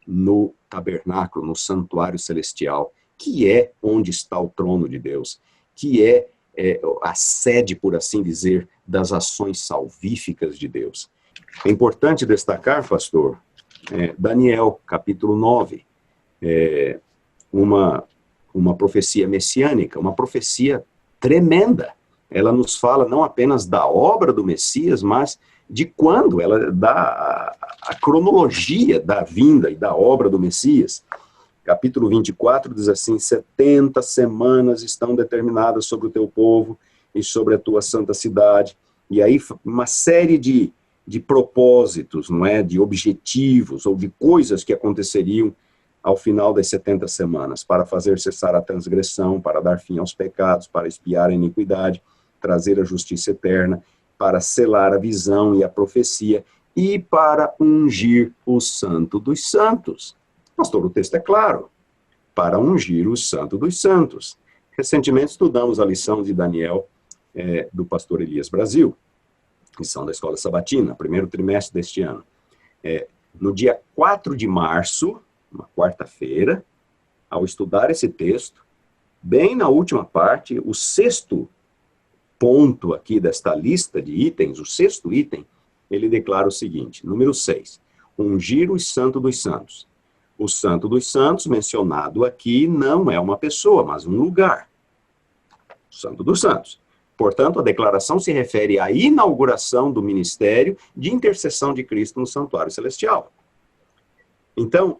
no tabernáculo, no santuário celestial, que é onde está o trono de Deus, que é a sede, por assim dizer, das ações salvíficas de Deus. É importante destacar, pastor, Daniel, capítulo 9, uma profecia messiânica, uma profecia tremenda. Ela nos fala não apenas da obra do Messias, mas de quando, ela dá a cronologia da vinda e da obra do Messias. Capítulo 24 diz assim: 70 semanas estão determinadas sobre o teu povo e sobre a tua santa cidade. E aí uma série de propósitos, não é? De objetivos ou de coisas que aconteceriam ao final das 70 semanas, para fazer cessar a transgressão, para dar fim aos pecados, para expiar a iniquidade, trazer a justiça eterna, para selar a visão e a profecia e para ungir o Santo dos Santos. Pastor, o texto é claro, para ungir o Santo dos Santos. Recentemente estudamos a lição de Daniel do pastor Elias Brasil, lição da Escola Sabatina, primeiro trimestre deste ano. No dia 4 de março, uma quarta-feira, ao estudar esse texto, bem na última parte, o sexto ponto aqui desta lista de itens, o sexto item, ele declara o seguinte, número 6, ungir o Santo dos Santos. O Santo dos Santos, mencionado aqui, não é uma pessoa, mas um lugar. O Santo dos Santos. Portanto, a declaração se refere à inauguração do ministério de intercessão de Cristo no Santuário Celestial. Então,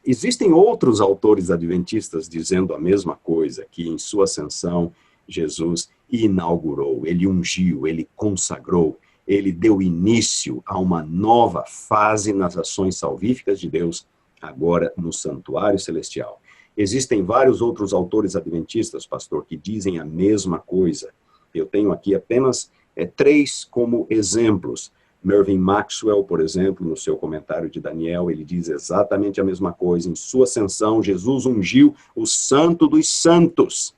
existem outros autores adventistas dizendo a mesma coisa, que em sua ascensão, Jesus inaugurou, ele ungiu, ele consagrou, ele deu início a uma nova fase nas ações salvíficas de Deus, agora no Santuário Celestial. Existem vários outros autores adventistas, pastor, que dizem a mesma coisa. Eu tenho aqui apenas 3 como exemplos. Mervyn Maxwell, por exemplo, no seu comentário de Daniel, ele diz exatamente a mesma coisa. Em sua ascensão, Jesus ungiu o Santo dos Santos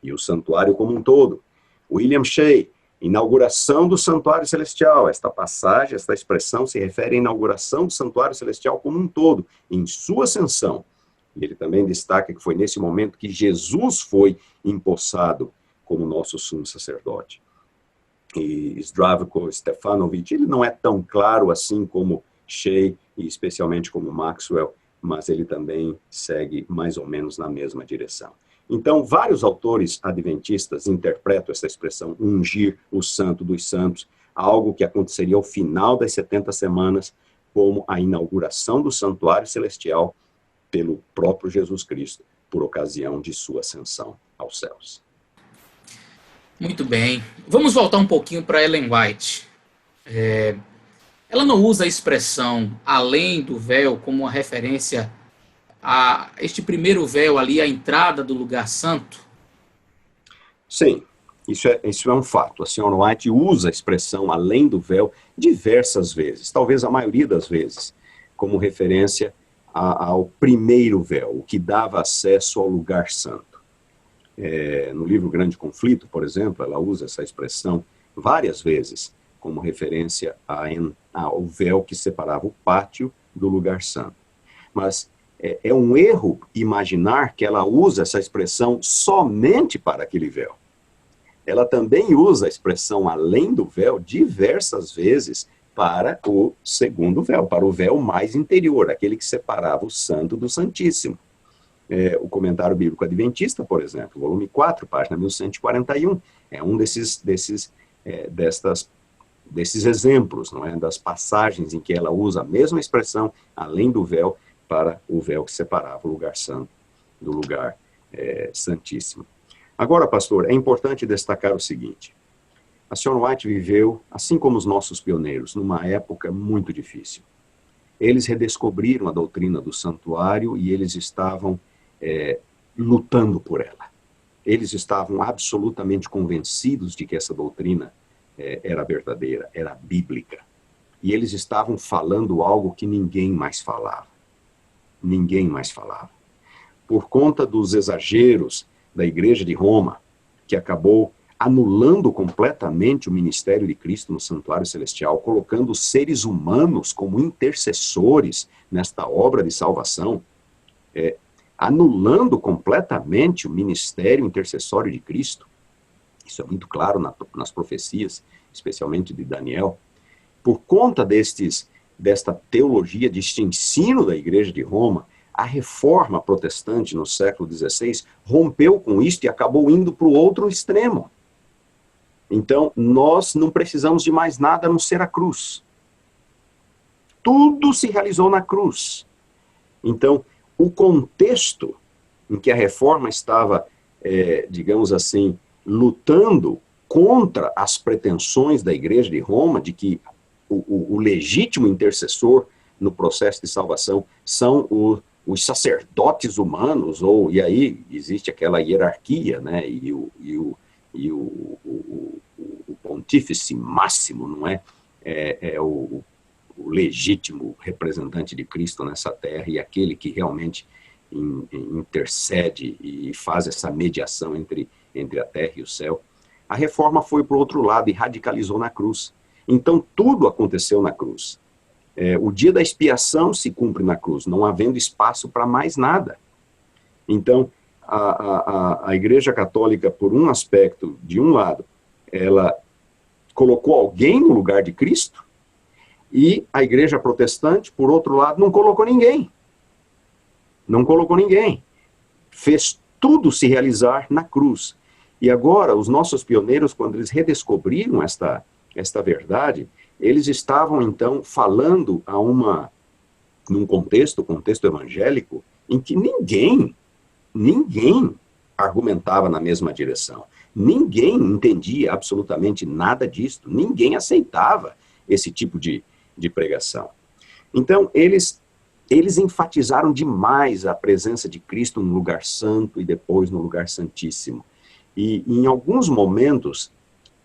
e o santuário como um todo. William Shea, inauguração do Santuário Celestial. Esta passagem, esta expressão se refere à inauguração do Santuário Celestial como um todo, em sua ascensão. E ele também destaca que foi nesse momento que Jesus foi empossado como nosso sumo sacerdote. e Zdravko Stefanovic, ele não é tão claro assim como Shea e especialmente como Maxwell, mas ele também segue mais ou menos na mesma direção. Então, vários autores adventistas interpretam essa expressão ungir o santo dos santos, algo que aconteceria ao final das 70 semanas, como a inauguração do santuário celestial pelo próprio Jesus Cristo, por ocasião de sua ascensão aos céus. Muito bem. Vamos voltar um pouquinho para Ellen White. Ela não usa a expressão além do véu como uma referência a este primeiro véu ali, a entrada do lugar santo? Sim, isso é um fato. A senhora White usa a expressão além do véu diversas vezes, talvez a maioria das vezes, como referência ao primeiro véu, o que dava acesso ao lugar santo. No livro Grande Conflito, por exemplo, ela usa essa expressão várias vezes como referência ao véu que separava o pátio do lugar santo. Mas é um erro imaginar que ela usa essa expressão somente para aquele véu. Ela também usa a expressão além do véu diversas vezes para o segundo véu, para o véu mais interior, aquele que separava o santo do santíssimo. O Comentário Bíblico Adventista, por exemplo, volume 4, página 1141, é um desses exemplos, não é? Das passagens em que ela usa a mesma expressão, além do véu, para o véu que separava o lugar santo do lugar santíssimo. Agora, pastor, é importante destacar o seguinte: a senhora White viveu, assim como os nossos pioneiros, numa época muito difícil. Eles redescobriram a doutrina do santuário e eles estavam lutando por ela. Eles estavam absolutamente convencidos de que essa doutrina era verdadeira, era bíblica. E eles estavam falando algo que ninguém mais falava. Ninguém mais falava. Por conta dos exageros da Igreja de Roma, que acabou anulando completamente o ministério de Cristo no santuário celestial, colocando os seres humanos como intercessores nesta obra de salvação, anulando completamente o ministério intercessório de Cristo. Isso é muito claro nas profecias, especialmente de Daniel. Por conta desta teologia, deste ensino da Igreja de Roma, a reforma protestante no século XVI rompeu com isto e acabou indo para o outro extremo. Então, nós não precisamos de mais nada a não ser a cruz. Tudo se realizou na cruz. Então, o contexto em que a reforma estava, digamos assim, lutando contra as pretensões da Igreja de Roma de que o legítimo intercessor no processo de salvação são os sacerdotes humanos, e aí existe aquela hierarquia, né? E o pontífice máximo, não é? O legítimo representante de Cristo nessa terra e aquele que realmente intercede e faz essa mediação entre a terra e o céu. A reforma foi para o outro lado e radicalizou na cruz. Então, tudo aconteceu na cruz. O dia da expiação se cumpre na cruz, não havendo espaço para mais nada. Então, a Igreja Católica, por um aspecto, de um lado, ela colocou alguém no lugar de Cristo, e a Igreja Protestante, por outro lado, não colocou ninguém. Não colocou ninguém. Fez tudo se realizar na cruz. E agora, os nossos pioneiros, quando eles redescobriram esta verdade, eles estavam, então, falando num contexto evangélico, em que ninguém argumentava na mesma direção. Ninguém entendia absolutamente nada disto. Ninguém aceitava esse tipo de pregação. Então, eles enfatizaram demais a presença de Cristo no lugar santo e depois no lugar santíssimo. E em alguns momentos,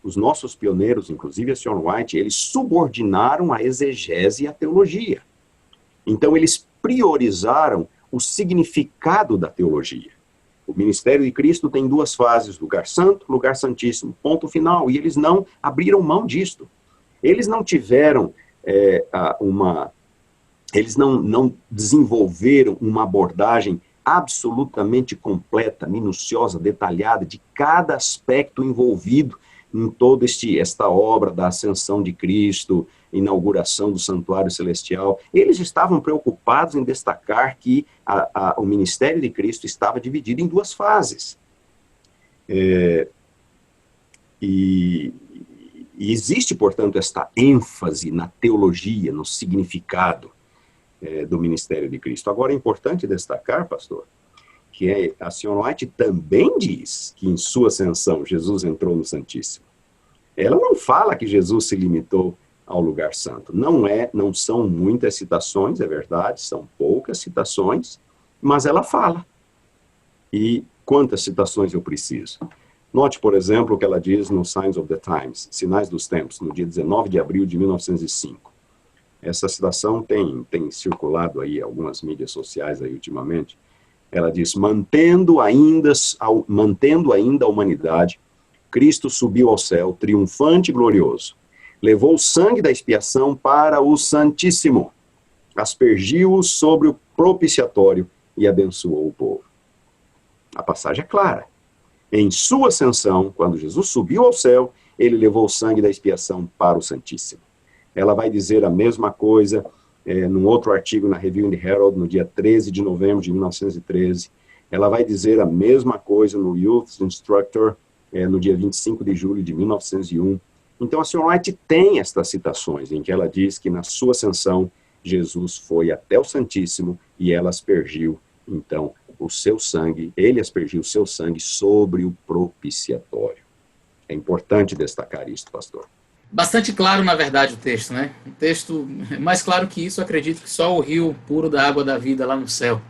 os nossos pioneiros, inclusive a Sion White, eles subordinaram a exegese e a teologia. Então, eles priorizaram o significado da teologia. O ministério de Cristo tem duas fases, lugar santo, lugar santíssimo, ponto final, e eles não abriram mão disto. Eles não tiveram eles não desenvolveram uma abordagem absolutamente completa, minuciosa, detalhada de cada aspecto envolvido em toda esta obra da ascensão de Cristo, inauguração do santuário celestial, eles estavam preocupados em destacar que o ministério de Cristo estava dividido em duas fases. E existe, portanto, esta ênfase na teologia, no significado do ministério de Cristo. Agora, é importante destacar, pastor, que a senhora White também diz que em sua ascensão Jesus entrou no Santíssimo. Ela não fala que Jesus se limitou ao lugar santo. Não são muitas citações, é verdade, são poucas citações, mas ela fala. E quantas citações eu preciso? Note, por exemplo, o que ela diz no Signs of the Times, Sinais dos Tempos, no dia 19 de abril de 1905. Essa citação tem circulado aí em algumas mídias sociais aí ultimamente. Ela diz: mantendo ainda a humanidade, Cristo subiu ao céu, triunfante e glorioso. Levou o sangue da expiação para o Santíssimo, aspergiu-o sobre o propiciatório e abençoou o povo. A passagem é clara. Em sua ascensão, quando Jesus subiu ao céu, ele levou o sangue da expiação para o Santíssimo. Ela vai dizer a mesma coisa num outro artigo na Review and Herald, no dia 13 de novembro de 1913. Ela vai dizer a mesma coisa no Youth Instructor, no dia 25 de julho de 1901. Então, a senhora White tem estas citações em que ela diz que na sua ascensão, Jesus foi até o Santíssimo e ela aspergiu, então, o seu sangue, ele aspergiu o seu sangue sobre o propiciatório. É importante destacar isso, pastor. Bastante claro, na verdade, o texto, né? Um texto mais claro que isso, acredito que só o rio puro da água da vida lá no céu.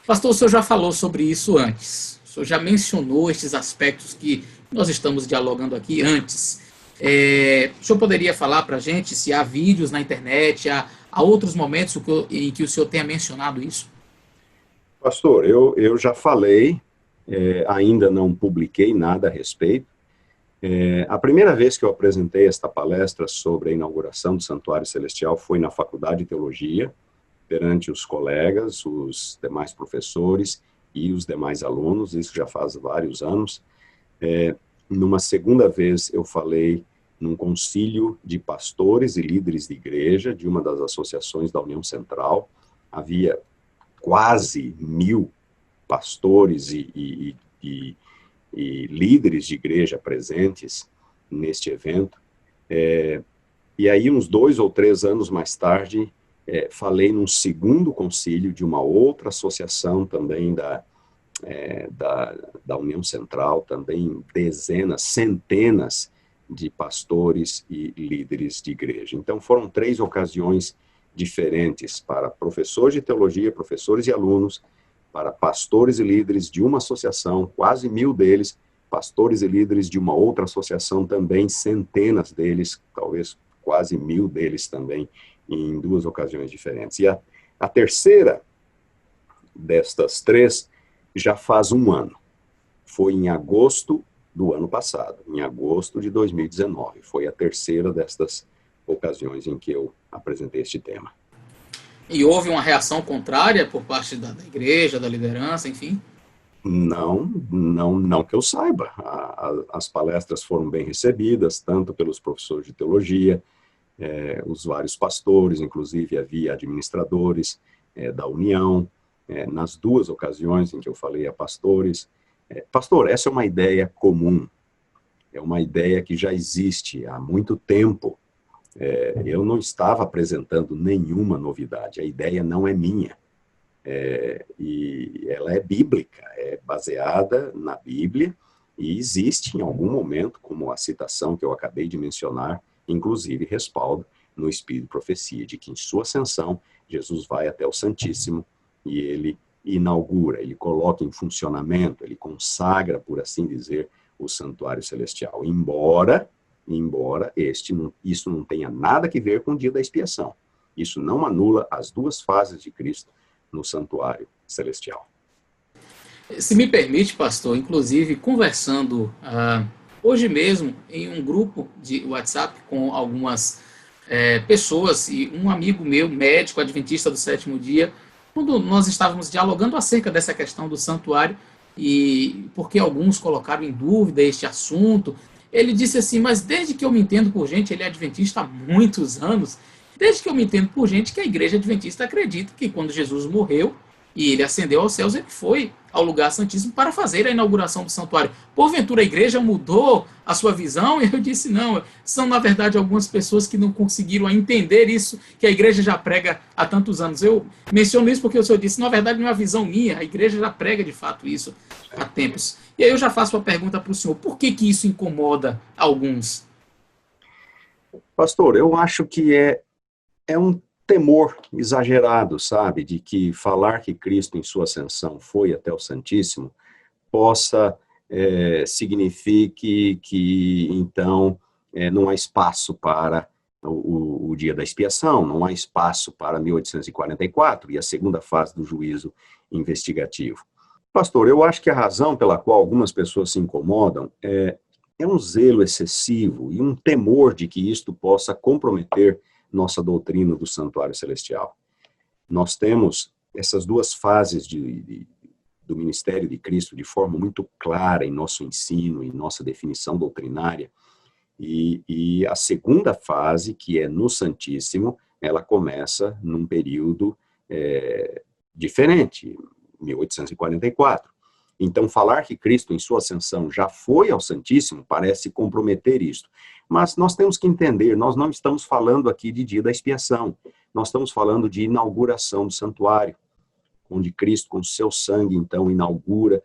Pastor, o senhor já falou sobre isso antes. O senhor já mencionou estes aspectos que nós estamos dialogando aqui antes. O senhor poderia falar para a gente se há vídeos na internet, há outros momentos em que o senhor tenha mencionado isso? Pastor, eu já falei, ainda não publiquei nada a respeito. A primeira vez que eu apresentei esta palestra sobre a inauguração do Santuário Celestial foi na Faculdade de Teologia, perante os colegas, os demais professores e os demais alunos, isso já faz vários anos. Numa segunda vez eu falei num concílio de pastores e líderes de igreja de uma das associações da União Central. Havia quase 1000 pastores e líderes de igreja presentes neste evento. E aí, uns 2 ou 3 anos mais tarde, falei num segundo concílio de uma outra associação também da União Central, também dezenas, centenas de pastores e líderes de igreja. Então, foram 3 ocasiões diferentes para professores de teologia, professores e alunos, para pastores e líderes de uma associação, quase 1000 deles, pastores e líderes de uma outra associação também, centenas deles, talvez quase 1000 deles também, em 2 ocasiões diferentes. E a terceira destas 3 já faz 1 ano. Foi em agosto do ano passado, em agosto de 2019. Foi a terceira destas ocasiões em que eu apresentei este tema. E houve uma reação contrária por parte da igreja, da liderança, enfim? Não que eu saiba. As palestras foram bem recebidas, tanto pelos professores de teologia, os vários pastores, inclusive havia administradores da União, nas 2 ocasiões em que eu falei a pastores. Pastor, essa é uma ideia comum, é uma ideia que já existe há muito tempo. Eu não estava apresentando nenhuma novidade, a ideia não é minha, e ela é bíblica, é baseada na Bíblia, e existe em algum momento, como a citação que eu acabei de mencionar, inclusive respaldo no Espírito de Profecia, de que em sua ascensão, Jesus vai até o Santíssimo, e ele inaugura, ele coloca em funcionamento, ele consagra, por assim dizer, o Santuário Celestial, embora isso não tenha nada a ver com o dia da expiação. Isso não anula as 2 fases de Cristo no Santuário Celestial. Se me permite, pastor, inclusive conversando hoje mesmo em um grupo de WhatsApp com algumas pessoas e um amigo meu, médico, adventista do 7º dia, quando nós estávamos dialogando acerca dessa questão do santuário e porque alguns colocaram em dúvida este assunto, ele disse assim, mas desde que eu me entendo por gente, ele é adventista há muitos anos, desde que eu me entendo por gente que a igreja adventista acredita que quando Jesus morreu e ele ascendeu aos céus, ele foi ao lugar santíssimo para fazer a inauguração do santuário. Porventura a igreja mudou a sua visão? E eu disse, não, são na verdade algumas pessoas que não conseguiram entender isso que a igreja já prega há tantos anos. Eu menciono isso porque o senhor disse, na verdade não é uma visão minha, a igreja já prega de fato isso há tempos. E aí eu já faço uma pergunta para o senhor, por que que isso incomoda alguns? Pastor, eu acho que é um temor exagerado, sabe, de que falar que Cristo em sua ascensão foi até o Santíssimo possa signifique que, então, não há espaço para o dia da expiação, não há espaço para 1844 e a segunda fase do juízo investigativo. Pastor, eu acho que a razão pela qual algumas pessoas se incomodam é um zelo excessivo e um temor de que isto possa comprometer nossa doutrina do santuário celestial. Nós temos essas duas fases do ministério de Cristo de forma muito clara em nosso ensino, em nossa definição doutrinária, e a segunda fase, que é no Santíssimo, ela começa num período diferente, 1844. Então, falar que Cristo, em sua ascensão, já foi ao Santíssimo, parece comprometer isto. Mas nós temos que entender, nós não estamos falando aqui de dia da expiação, nós estamos falando de inauguração do santuário, onde Cristo, com seu sangue, então, inaugura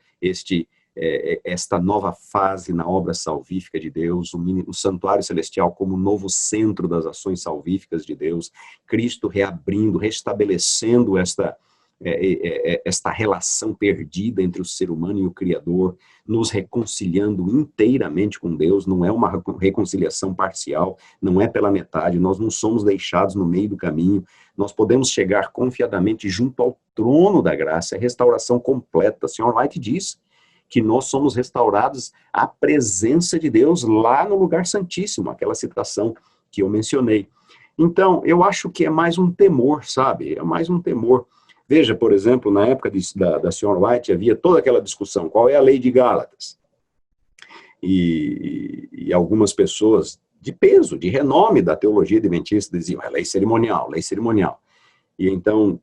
esta nova fase na obra salvífica de Deus, o santuário celestial como novo centro das ações salvíficas de Deus, Cristo reabrindo, restabelecendo esta relação perdida entre o ser humano e o Criador, nos reconciliando inteiramente com Deus, não é uma reconciliação parcial, não é pela metade, nós não somos deixados no meio do caminho, nós podemos chegar confiadamente junto ao trono da graça, é restauração completa. O Sr. White diz que nós somos restaurados à presença de Deus lá no lugar santíssimo, aquela citação que eu mencionei. Então, eu acho que é mais um temor, sabe? É mais um temor. Veja, por exemplo, na época da Sr. White, havia toda aquela discussão, qual é a lei de Gálatas? E algumas pessoas de peso, de renome da teologia adventista diziam, é lei cerimonial, lei cerimonial. E então,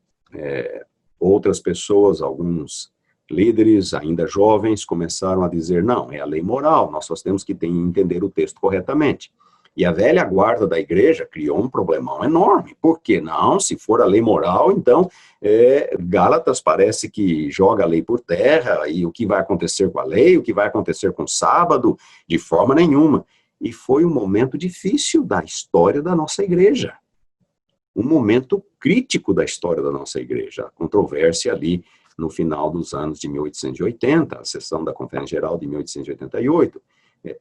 outras pessoas, alguns líderes ainda jovens, começaram a dizer, não, é a lei moral, nós só temos que entender o texto corretamente. E a velha guarda da igreja criou um problemão enorme. Por quê? Não, se for a lei moral, então Gálatas parece que joga a lei por terra, e o que vai acontecer com a lei, o que vai acontecer com o sábado, de forma nenhuma. E foi um momento difícil da história da nossa igreja. Um momento crítico da história da nossa igreja. A controvérsia ali no final dos anos de 1880, a sessão da Conferência Geral de 1888,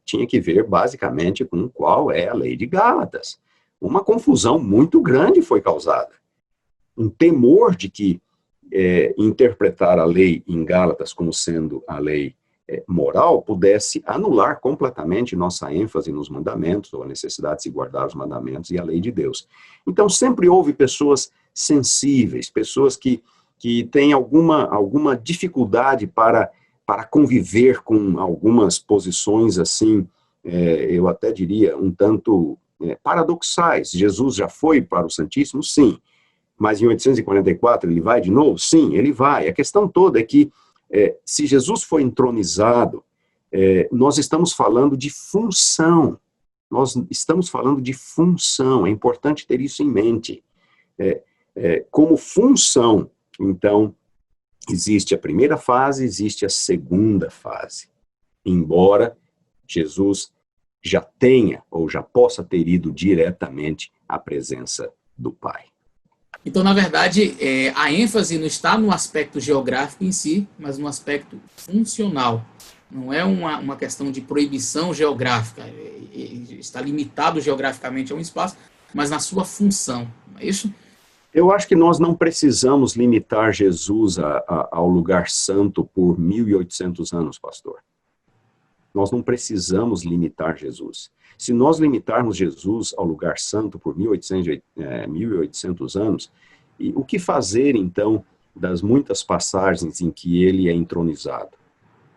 tinha que ver basicamente com qual é a lei de Gálatas. Uma confusão muito grande foi causada. Um temor de que interpretar a lei em Gálatas como sendo a lei moral pudesse anular completamente nossa ênfase nos mandamentos, ou a necessidade de se guardar os mandamentos e a lei de Deus. Então, sempre houve pessoas sensíveis, pessoas que têm alguma dificuldade para conviver com algumas posições assim, eu até diria, um tanto paradoxais. Jesus já foi para o Santíssimo? Sim. Mas em 844 ele vai de novo? Sim, ele vai. A questão toda é que, se Jesus foi entronizado, nós estamos falando de função. Nós estamos falando de função. É importante ter isso em mente. Como função, então, existe a primeira fase, existe a segunda fase. Embora Jesus já tenha ou já possa ter ido diretamente à presença do Pai. Então, na verdade, a ênfase não está no aspecto geográfico em si, mas no aspecto funcional. Não é uma questão de proibição geográfica. Está limitado geograficamente a um espaço, mas na sua função. Não é isso? Eu acho que nós não precisamos limitar Jesus ao lugar santo por 1.800 anos, pastor. Nós não precisamos limitar Jesus. Se nós limitarmos Jesus ao lugar santo por 1.800 anos, e o que fazer, então, das muitas passagens em que ele é entronizado?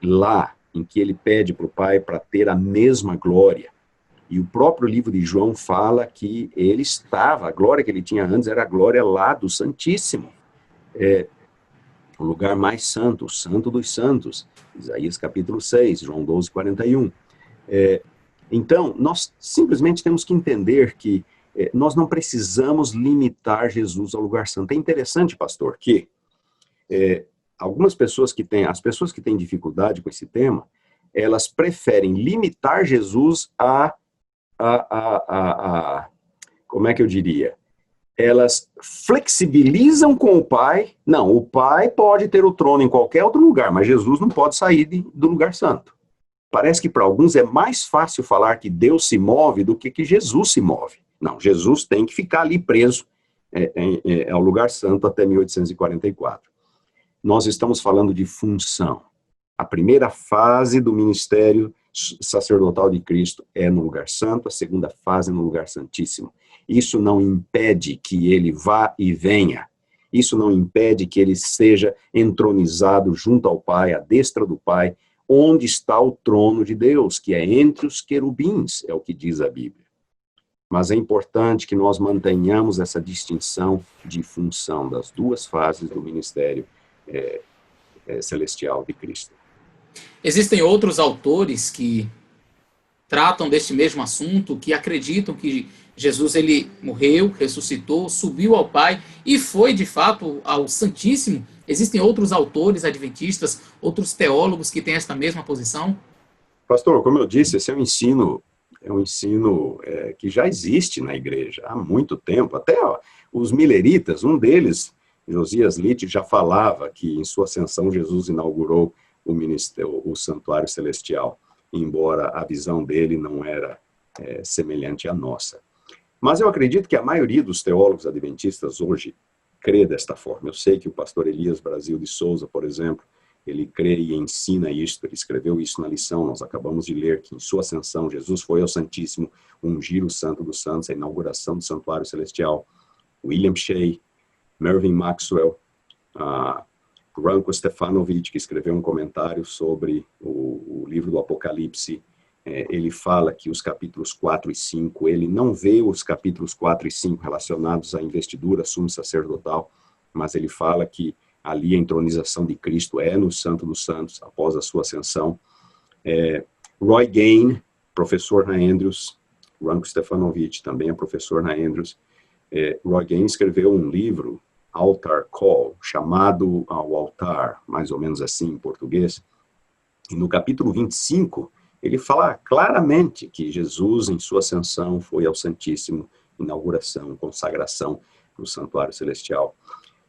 Lá, em que ele pede para o Pai para ter a mesma glória. E o próprio livro de João fala que ele estava, a glória que ele tinha antes era a glória lá do Santíssimo. O lugar mais santo, o santo dos santos. Isaías capítulo 6, João 12, 41. Então, nós simplesmente temos que entender que nós não precisamos limitar Jesus ao lugar santo. É interessante, pastor, que algumas pessoas as pessoas que têm dificuldade com esse tema, elas preferem limitar Jesus como é que eu diria? Elas flexibilizam com o Pai. Não, o Pai pode ter o trono em qualquer outro lugar, mas Jesus não pode sair do lugar santo. Parece que para alguns é mais fácil falar que Deus se move do que Jesus se move. Não, Jesus tem que ficar ali preso ao lugar santo até 1844. Nós estamos falando de função. A primeira fase do ministério sacerdotal de Cristo é no lugar santo, a segunda fase é no lugar santíssimo. Isso não impede que ele vá e venha. Isso não impede que ele seja entronizado junto ao Pai, à destra do Pai, onde está o trono de Deus, que é entre os querubins, é o que diz a Bíblia. Mas é importante que nós mantenhamos essa distinção de função das duas fases do ministério celestial de Cristo. Existem outros autores que tratam deste mesmo assunto, que acreditam que Jesus ele morreu, ressuscitou, subiu ao Pai e foi de fato ao Santíssimo. Existem outros autores adventistas, outros teólogos que têm esta mesma posição? Pastor, como eu disse, esse é um ensino que já existe na igreja há muito tempo. Até os mileritas, um deles, Josias Litt, já falava que em sua ascensão Jesus inaugurou o santuário celestial, embora a visão dele não era semelhante à nossa. Mas eu acredito que a maioria dos teólogos adventistas hoje crê desta forma. Eu sei que o pastor Elias Brasil de Souza, por exemplo, ele crê e ensina isto, ele escreveu isso na lição, nós acabamos de ler que em sua ascensão Jesus foi ao Santíssimo, ungir o Santo dos Santos, a inauguração do Santuário Celestial. William Shea, Mervyn Maxwell, Ranko Stefanovic, que escreveu um comentário sobre o livro do Apocalipse, ele fala que os capítulos 4 e 5, ele não vê os capítulos 4 e 5 relacionados à investidura sumo sacerdotal, mas ele fala que ali a entronização de Cristo é no Santo dos Santos, após a sua ascensão. Roy Gain, professor na Andrews, Ranko Stefanovic também é professor na Andrews. Roy Gain escreveu um livro, Altar Call, chamado ao altar, mais ou menos assim em português. E no capítulo 25, ele fala claramente que Jesus, em sua ascensão, foi ao Santíssimo, inauguração, consagração no Santuário Celestial.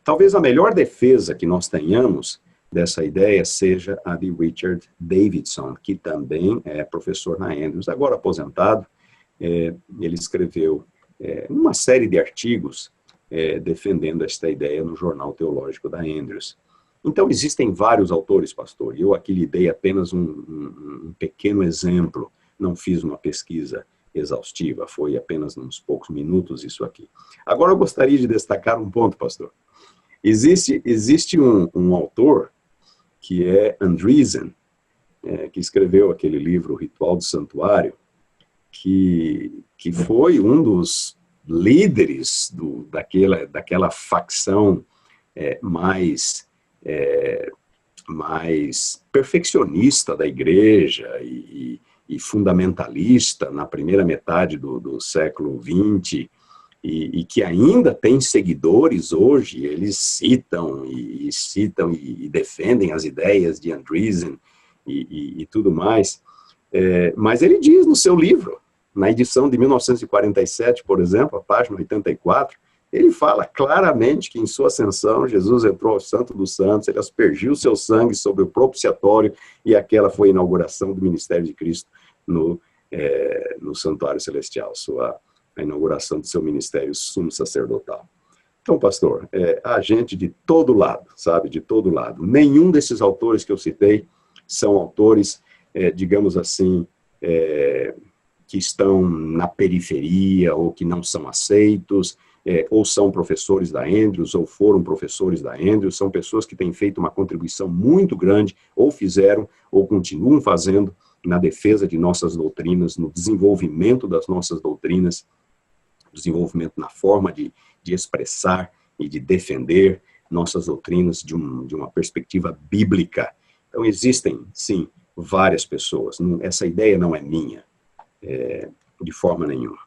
Talvez a melhor defesa que nós tenhamos dessa ideia seja a de Richard Davidson, que também é professor na Andrews, agora aposentado. Ele escreveu uma série de artigos defendendo esta ideia no Jornal Teológico da Andrews. Então, existem vários autores, pastor, e eu aqui lhe dei apenas um pequeno exemplo, não fiz uma pesquisa exaustiva, foi apenas uns poucos minutos isso aqui. Agora, eu gostaria de destacar um ponto, pastor. Existe um autor, que é Andreessen, que escreveu aquele livro, O Ritual do Santuário, que foi um dos líderes daquela facção mais perfeccionista da igreja e fundamentalista na primeira metade do século XX, e que ainda tem seguidores hoje. Eles citam e defendem as ideias de Andreessen e tudo mais. Mas ele diz no seu livro, na edição de 1947, por exemplo, a página 84, ele fala claramente que em sua ascensão Jesus entrou ao Santo dos Santos, ele aspergiu seu sangue sobre o propiciatório, e aquela foi a inauguração do ministério de Cristo no Santuário Celestial, a inauguração do seu ministério sumo sacerdotal. Então, pastor, há gente de todo lado, sabe, de todo lado. Nenhum desses autores que eu citei são autores, digamos assim, que estão na periferia ou que não são aceitos. ou são professores da Andrews, ou foram professores da Andrews, são pessoas que têm feito uma contribuição muito grande, ou fizeram, ou continuam fazendo, na defesa de nossas doutrinas, no desenvolvimento das nossas doutrinas, desenvolvimento na forma de expressar e de defender nossas doutrinas de uma perspectiva bíblica. Então, existem, sim, várias pessoas. Essa ideia não é minha, de forma nenhuma.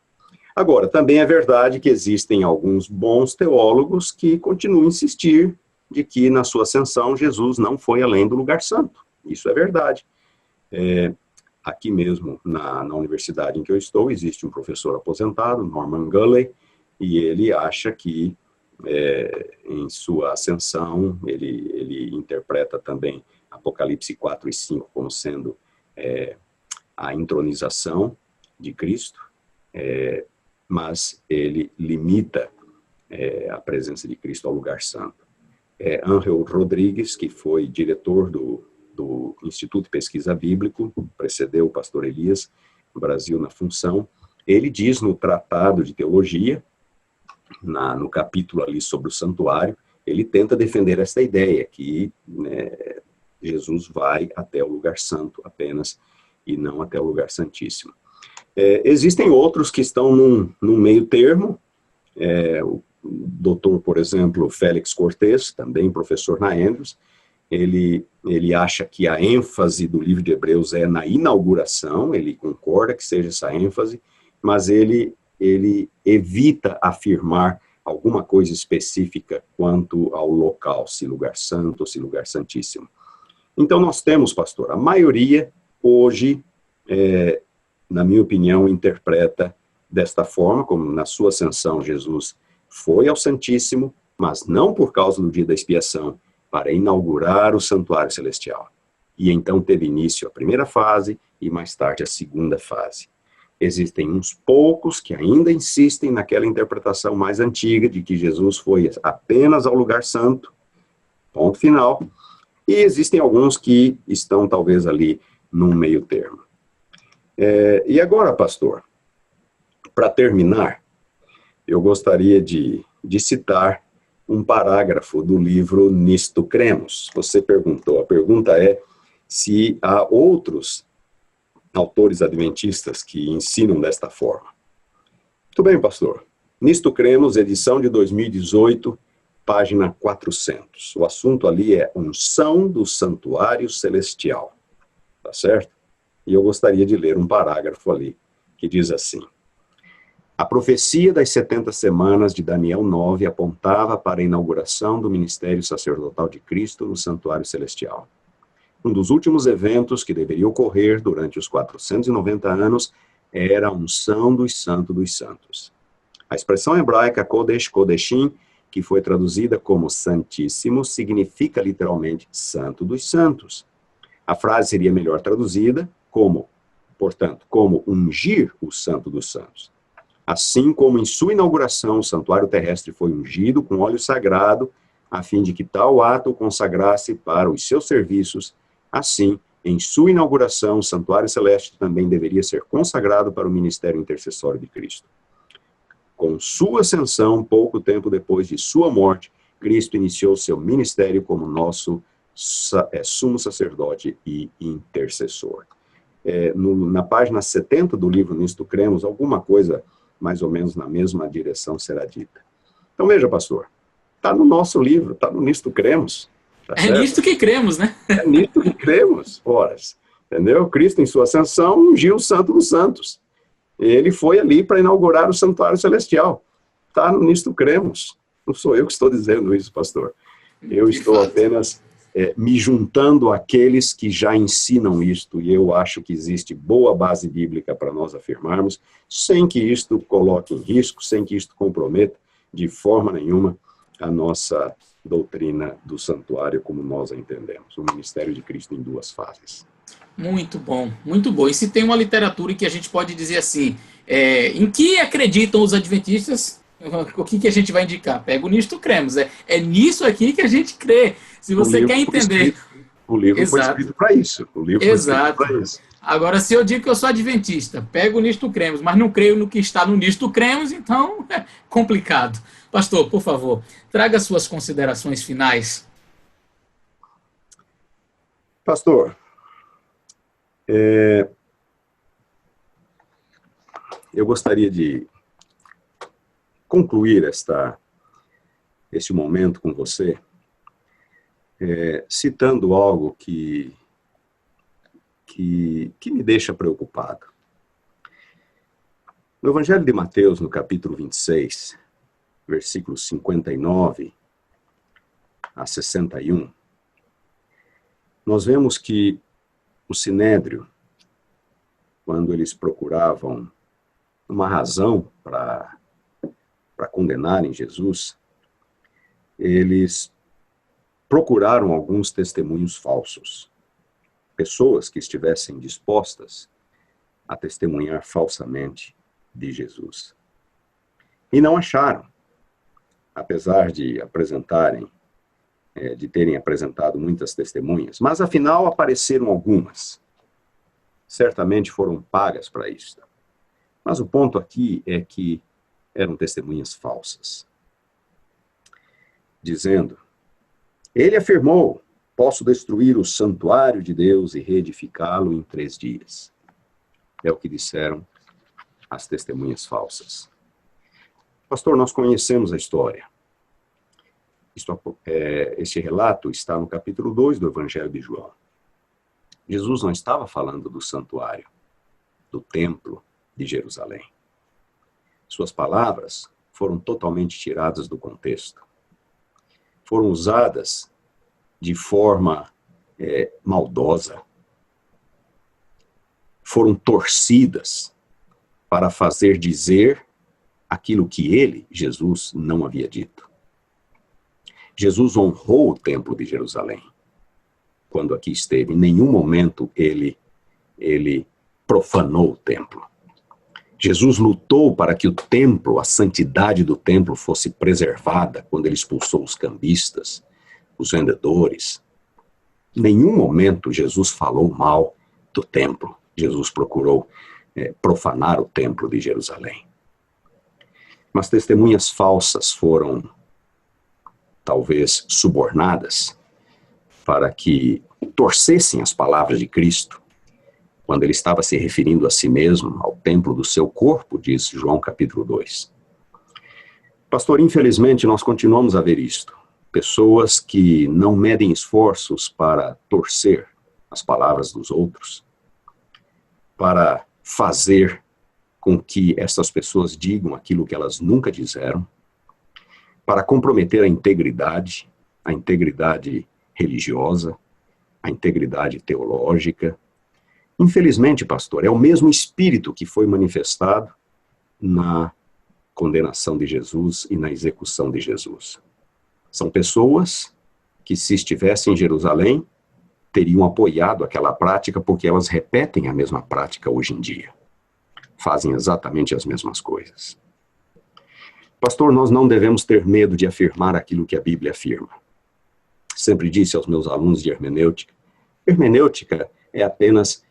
Agora, também é verdade que existem alguns bons teólogos que continuam a insistir de que, na sua ascensão, Jesus não foi além do lugar santo. Isso é verdade. Aqui mesmo, na universidade em que eu estou, existe um professor aposentado, Norman Gulley, e ele acha que, em sua ascensão, ele interpreta também Apocalipse 4 e 5 como sendo a entronização de Cristo, mas ele limita a presença de Cristo ao lugar santo. Ángel Rodrigues, que foi diretor do Instituto de Pesquisa Bíblico, precedeu o pastor Elias no Brasil na função, ele diz no Tratado de Teologia, no capítulo ali sobre o santuário, ele tenta defender essa ideia, que Jesus vai até o lugar santo apenas, e não até o lugar santíssimo. Existem outros que estão num meio termo, o doutor, por exemplo, Félix Cortez, também professor na Andrews, ele acha que a ênfase do livro de Hebreus é na inauguração, ele concorda que seja essa ênfase, mas ele evita afirmar alguma coisa específica quanto ao local, se lugar santo ou se lugar santíssimo. Então nós temos, pastor, a maioria hoje, na minha opinião, interpreta desta forma, como na sua ascensão Jesus foi ao Santíssimo, mas não por causa do dia da expiação, para inaugurar o santuário celestial. E então teve início a primeira fase e mais tarde a segunda fase. Existem uns poucos que ainda insistem naquela interpretação mais antiga de que Jesus foi apenas ao lugar santo, ponto final, e existem alguns que estão talvez ali num meio termo. E agora, pastor, para terminar, eu gostaria de citar um parágrafo do livro Nisto Cremos. Você perguntou, a pergunta é se há outros autores adventistas que ensinam desta forma. Muito bem, pastor. Nisto Cremos, edição de 2018, página 400. O assunto ali é unção do santuário celestial. Tá certo? E eu gostaria de ler um parágrafo ali, que diz assim: a profecia das 70 semanas de Daniel 9 apontava para a inauguração do ministério sacerdotal de Cristo no santuário celestial. Um dos últimos eventos que deveria ocorrer durante os 490 anos era a unção dos santos dos santos. A expressão hebraica Kodesh Kodeshim, que foi traduzida como Santíssimo, significa literalmente Santo dos Santos. A frase seria melhor traduzida como, portanto, como ungir o Santo dos Santos. Assim como em sua inauguração o santuário terrestre foi ungido com óleo sagrado, a fim de que tal ato o consagrasse para os seus serviços, assim, em sua inauguração, o santuário celeste também deveria ser consagrado para o ministério intercessório de Cristo. Com sua ascensão, pouco tempo depois de sua morte, Cristo iniciou seu ministério como nosso sumo sacerdote e intercessor. Na página 70 do livro Nisto Cremos, alguma coisa mais ou menos na mesma direção será dita. Então veja, pastor, está no nosso livro, está no Nisto Cremos. Tá certo? Nisto que cremos, né? É nisto que cremos, horas. Entendeu? Cristo, em sua ascensão, ungiu o Santo dos Santos. Ele foi ali para inaugurar o santuário celestial. Está no Nisto Cremos. Não sou eu que estou dizendo isso, pastor. Eu estou apenas me juntando àqueles que já ensinam isto, e eu acho que existe boa base bíblica para nós afirmarmos, sem que isto coloque em risco, sem que isto comprometa de forma nenhuma a nossa doutrina do santuário como nós a entendemos. O ministério de Cristo em duas fases. Muito bom, muito bom. E se tem uma literatura que a gente pode dizer assim, em que acreditam os adventistas, o que a gente vai indicar? Pega o Nisto Cremos. É nisso aqui que a gente crê. Se você quer entender O livro foi Exato. escrito para isso. O livro foi escrito Exato. para isso. Agora, se eu digo que eu sou adventista, pego o nisto cremos, mas não creio no que está no nisto cremos, então é complicado. Pastor, por favor, traga suas considerações finais. Pastor, eu gostaria de concluir este momento com você, citando algo que me deixa preocupado. No Evangelho de Mateus, no capítulo 26, versículos 59 a 61, nós vemos que o Sinédrio, quando eles procuravam uma razão para condenarem Jesus, eles procuraram alguns testemunhos falsos, pessoas que estivessem dispostas a testemunhar falsamente de Jesus. E não acharam, apesar de terem apresentado muitas testemunhas, mas afinal apareceram algumas. Certamente foram pagas para isso. Mas o ponto aqui é que eram testemunhas falsas. Dizendo, ele afirmou, posso destruir o santuário de Deus e reedificá-lo em 3 dias. É o que disseram as testemunhas falsas. Pastor, nós conhecemos a história. Este relato está no capítulo 2 do Evangelho de João. Jesus não estava falando do santuário, do templo de Jerusalém. Suas palavras foram totalmente tiradas do contexto. Foram usadas de forma maldosa. Foram torcidas para fazer dizer aquilo que ele, Jesus, não havia dito. Jesus honrou o templo de Jerusalém quando aqui esteve. Em nenhum momento ele profanou o templo. Jesus lutou para que o templo, a santidade do templo, fosse preservada quando ele expulsou os cambistas, os vendedores. Em nenhum momento Jesus falou mal do templo. Jesus procurou profanar o templo de Jerusalém. Mas testemunhas falsas foram, talvez, subornadas para que torcessem as palavras de Cristo, quando ele estava se referindo a si mesmo, ao templo do seu corpo, diz João capítulo 2. Pastor, infelizmente nós continuamos a ver isto. Pessoas que não medem esforços para torcer as palavras dos outros, para fazer com que essas pessoas digam aquilo que elas nunca disseram, para comprometer a integridade religiosa, a integridade teológica. Infelizmente, pastor, é o mesmo espírito que foi manifestado na condenação de Jesus e na execução de Jesus. São pessoas que, se estivessem em Jerusalém, teriam apoiado aquela prática porque elas repetem a mesma prática hoje em dia. Fazem exatamente as mesmas coisas. Pastor, nós não devemos ter medo de afirmar aquilo que a Bíblia afirma. Sempre disse aos meus alunos de hermenêutica, hermenêutica é apenas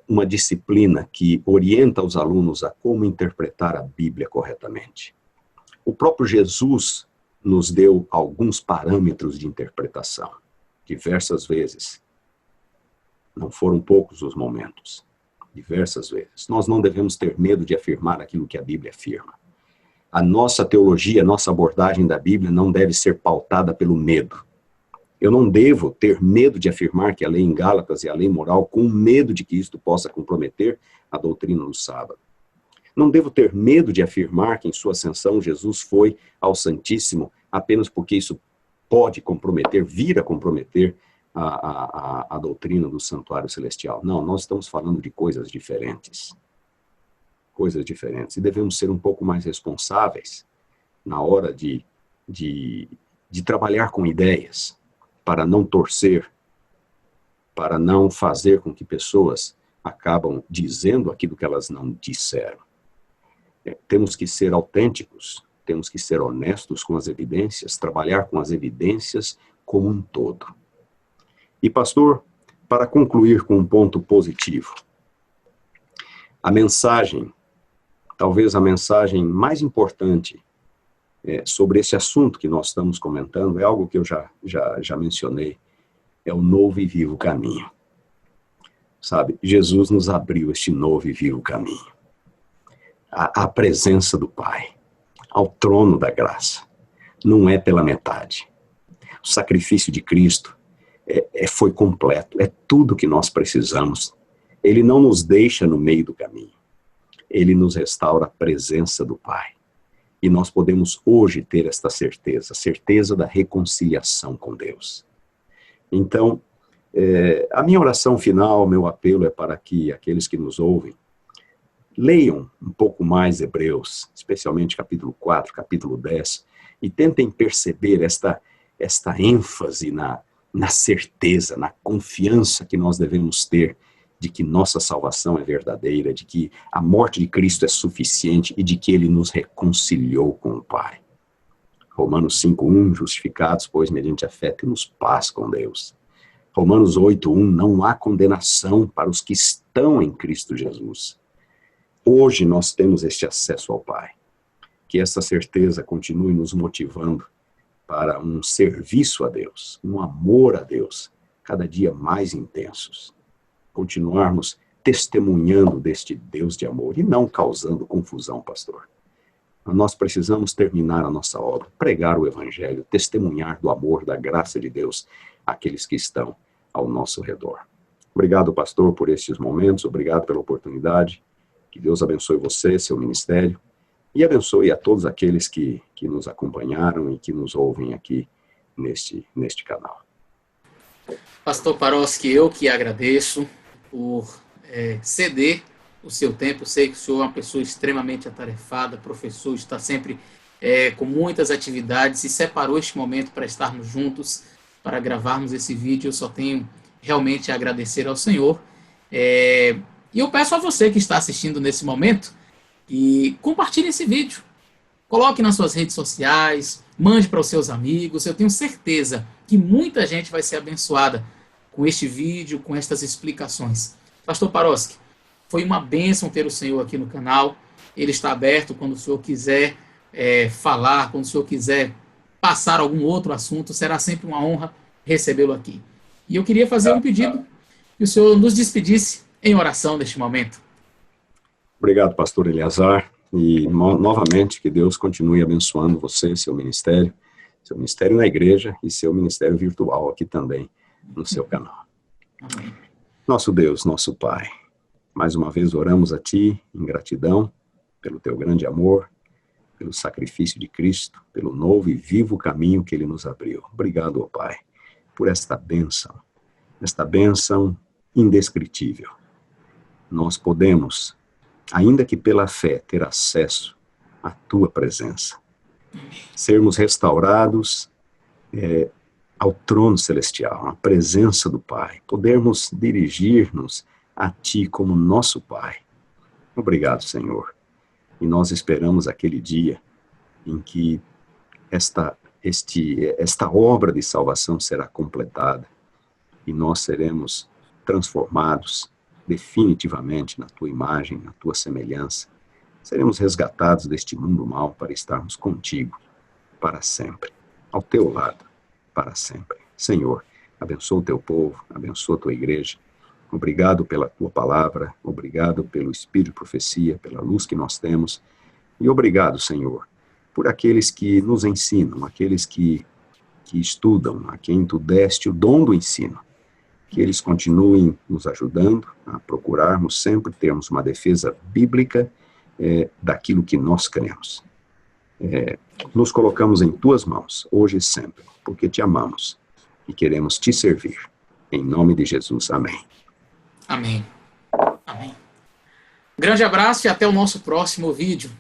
uma disciplina que orienta os alunos a como interpretar a Bíblia corretamente. O próprio Jesus nos deu alguns parâmetros de interpretação, diversas vezes. Não foram poucos os momentos, diversas vezes. Nós não devemos ter medo de afirmar aquilo que a Bíblia afirma. A nossa teologia, a nossa abordagem da Bíblia não deve ser pautada pelo medo. Eu não devo ter medo de afirmar que a lei em Gálatas é a lei moral, com medo de que isto possa comprometer a doutrina do sábado. Não devo ter medo de afirmar que em sua ascensão Jesus foi ao Santíssimo apenas porque isso pode comprometer, vir a comprometer a doutrina do santuário celestial. Não, nós estamos falando de coisas diferentes. Coisas diferentes. E devemos ser um pouco mais responsáveis na hora de trabalhar com ideias, para não torcer, para não fazer com que pessoas acabam dizendo aquilo que elas não disseram. Temos que ser autênticos, temos que ser honestos com as evidências, trabalhar com as evidências como um todo. E, pastor, para concluir com um ponto positivo, a mensagem, talvez a mensagem mais importante sobre esse assunto que nós estamos comentando, é algo que eu já mencionei, é o novo e vivo caminho. Sabe, Jesus nos abriu este novo e vivo caminho. A presença do Pai, ao trono da graça. Não é pela metade. O sacrifício de Cristo foi completo, é tudo que nós precisamos. Ele não nos deixa no meio do caminho. Ele nos restaura a presença do Pai. E nós podemos hoje ter esta certeza, a certeza da reconciliação com Deus. Então, a minha oração final, meu apelo é para que aqueles que nos ouvem leiam um pouco mais Hebreus, especialmente capítulo 4, capítulo 10, e tentem perceber esta ênfase na certeza, na confiança que nós devemos ter de que nossa salvação é verdadeira, de que a morte de Cristo é suficiente e de que Ele nos reconciliou com o Pai. Romanos 5:1, justificados, pois, mediante a fé, temos paz com Deus. Romanos 8:1, não há condenação para os que estão em Cristo Jesus. Hoje nós temos este acesso ao Pai. Que essa certeza continue nos motivando para um serviço a Deus, um amor a Deus, cada dia mais intensos. Continuarmos testemunhando deste Deus de amor e não causando confusão, pastor. Nós precisamos terminar a nossa obra, pregar o Evangelho, testemunhar do amor, da graça de Deus àqueles que estão ao nosso redor. Obrigado, pastor, por estes momentos, obrigado pela oportunidade. Que Deus abençoe você, seu ministério, e abençoe a todos aqueles que nos acompanharam e que nos ouvem aqui neste canal. Pastor Paroski, eu que agradeço por ceder o seu tempo. Eu sei que o senhor é uma pessoa extremamente atarefada, professor, está sempre com muitas atividades e separou este momento para estarmos juntos, para gravarmos esse vídeo. Eu só tenho realmente a agradecer ao Senhor. E eu peço a você que está assistindo nesse momento que compartilhe esse vídeo. Coloque nas suas redes sociais, mande para os seus amigos. Eu tenho certeza que muita gente vai ser abençoada com este vídeo, com estas explicações. Pastor Paroski, foi uma bênção ter o senhor aqui no canal. Ele está aberto quando o senhor quiser falar, quando o senhor quiser passar algum outro assunto, será sempre uma honra recebê-lo aqui. E eu queria fazer um pedido, que o senhor nos despedisse em oração neste momento. Obrigado, pastor Eleazar, e novamente que Deus continue abençoando você, seu ministério na igreja e seu ministério virtual aqui também no seu canal. Amém. Nosso Deus, nosso Pai, mais uma vez oramos a Ti em gratidão pelo Teu grande amor, pelo sacrifício de Cristo, pelo novo e vivo caminho que Ele nos abriu. Obrigado, ó Pai, por esta bênção indescritível. Nós podemos, ainda que pela fé, ter acesso à Tua presença. Sermos restaurados ao trono celestial, à presença do Pai. Podermos dirigir-nos a Ti como nosso Pai. Obrigado, Senhor. E nós esperamos aquele dia em que esta obra de salvação será completada e nós seremos transformados definitivamente na Tua imagem, na Tua semelhança. Seremos resgatados deste mundo mau para estarmos contigo para sempre, ao Teu lado para sempre. Senhor, abençoa o Teu povo, abençoa a Tua igreja. Obrigado pela Tua palavra, obrigado pelo Espírito de profecia, pela luz que nós temos. E obrigado, Senhor, por aqueles que nos ensinam, aqueles que estudam, a quem Tu deste o dom do ensino. Que eles continuem nos ajudando a procurarmos sempre termos uma defesa bíblica daquilo que nós cremos. Nos colocamos em Tuas mãos, hoje e sempre, porque Te amamos e queremos Te servir. Em nome de Jesus, amém. Amém. Amém. Grande abraço e até o nosso próximo vídeo.